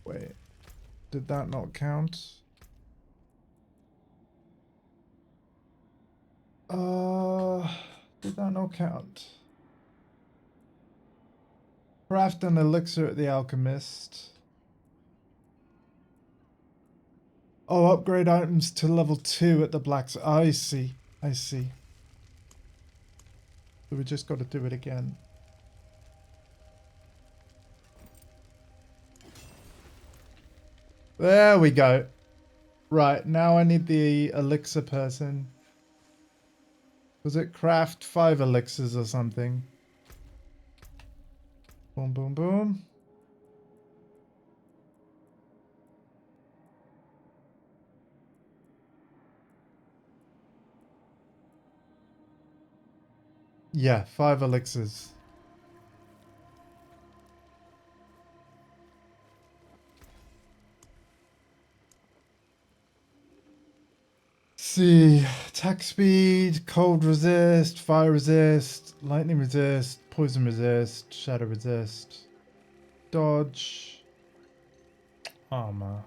Wait. Did that not count? Did that not count? Craft an elixir at the alchemist. Oh, upgrade items to level 2 at the blacksmith. I see. I see. So we just got to do it again. There we go. Right, now I need the elixir person. Was it craft 5 elixirs or something? Boom, boom, boom. Yeah, 5 elixirs. See, attack speed, cold resist, fire resist, lightning resist, poison resist, shadow resist, dodge, armor.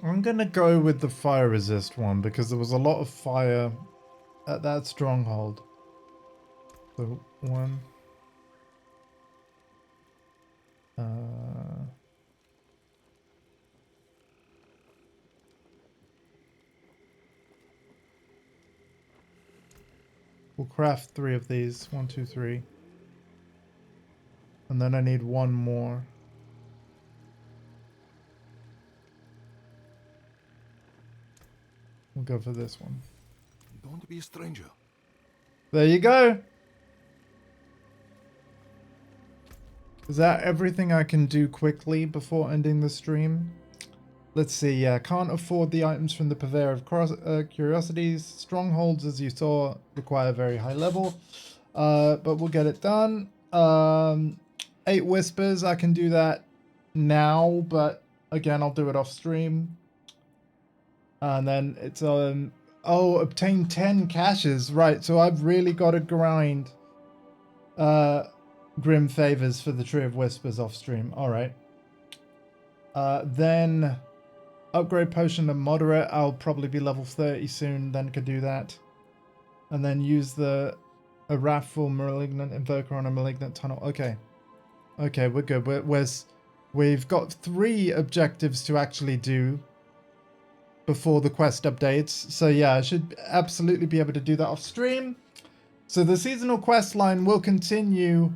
I'm gonna go with the fire resist one because there was a lot of fire at that stronghold. So one. We'll craft 3 of these. 1, 2, 3. And then I need 1 more. We'll go for this one. You don't want to be a stranger. There you go. Is that everything I can do quickly before ending the stream? Let's see. Can't afford the items from the Purveyor of Curiosities. Strongholds, as you saw, require very high level. But we'll get it done. 8 Whispers, I can do that now, but again, I'll do it off stream. And then it's oh, obtain 10 caches. Right, so I've really got to grind Grim Favors for the Tree of Whispers off stream. Alright. Then upgrade Potion of Moderate. I'll probably be level 30 soon, then could do that. And then use a Wrathful Malignant Invoker on a Malignant Tunnel. Okay. Okay, we're good. We've got 3 objectives to actually do before the quest updates. So yeah, I should absolutely be able to do that off stream. So the seasonal quest line will continue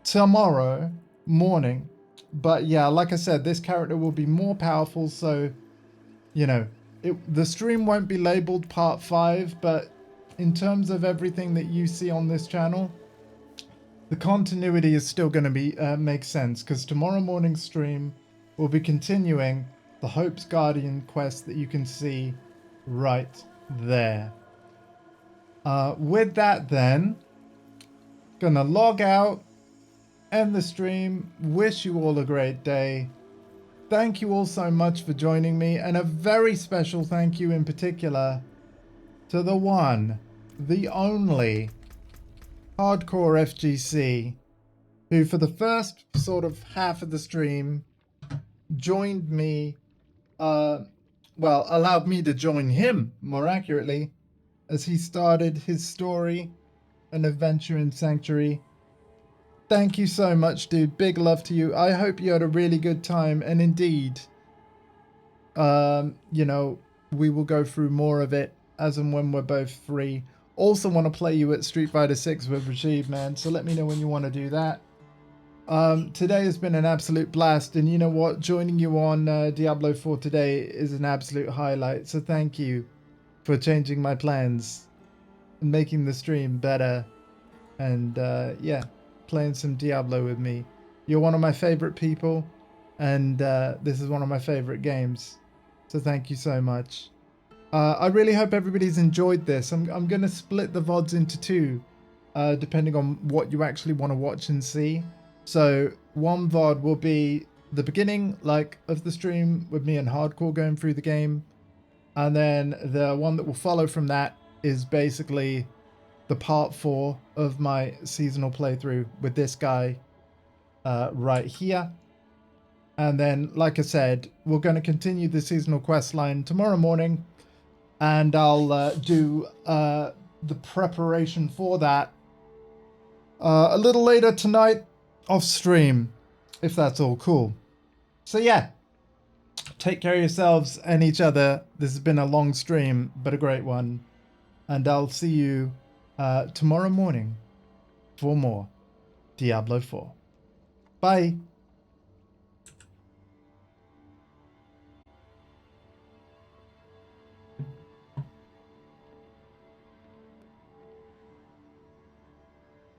tomorrow morning. But yeah, like I said, this character will be more powerful. So, you know, the stream won't be labeled part 5. But in terms of everything that you see on this channel, the continuity is still going to be make sense. Because tomorrow morning's stream will be continuing the Hope's Guardian quest that you can see right there. With that then, gonna log out, end the stream, wish you all a great day. Thank you all so much for joining me, and a very special thank you in particular to the one, the only Hardcore FGC, who for the first sort of half of the stream joined me, well, allowed me to join him, more accurately, as he started his story and adventure in Sanctuary. Thank you so much, dude. Big love to you. I hope you had a really good time, and indeed, you know, we will go through more of it as and when we're both free. Also want to play you at Street Fighter 6 with Rashid, man, so let me know when you want to do that. Today has been an absolute blast, and you know what? Joining you on Diablo 4 today is an absolute highlight, so thank you for changing my plans and making the stream better, and yeah, playing some Diablo with me. You're one of my favorite people, and this is one of my favorite games, so thank you so much. I really hope everybody's enjoyed this. I'm going to split the VODs into 2, depending on what you actually want to watch and see. So one VOD will be the beginning, like, of the stream with me and Hardcore going through the game. And then the one that will follow from that is basically the part 4 of my seasonal playthrough with this guy right here. And then, like I said, we're going to continue the seasonal quest line tomorrow morning. And I'll do the preparation for that a little later tonight off stream, if that's all cool. So yeah, take care of yourselves and each other. This has been a long stream, but a great one. And I'll see you tomorrow morning for more Diablo 4. Bye.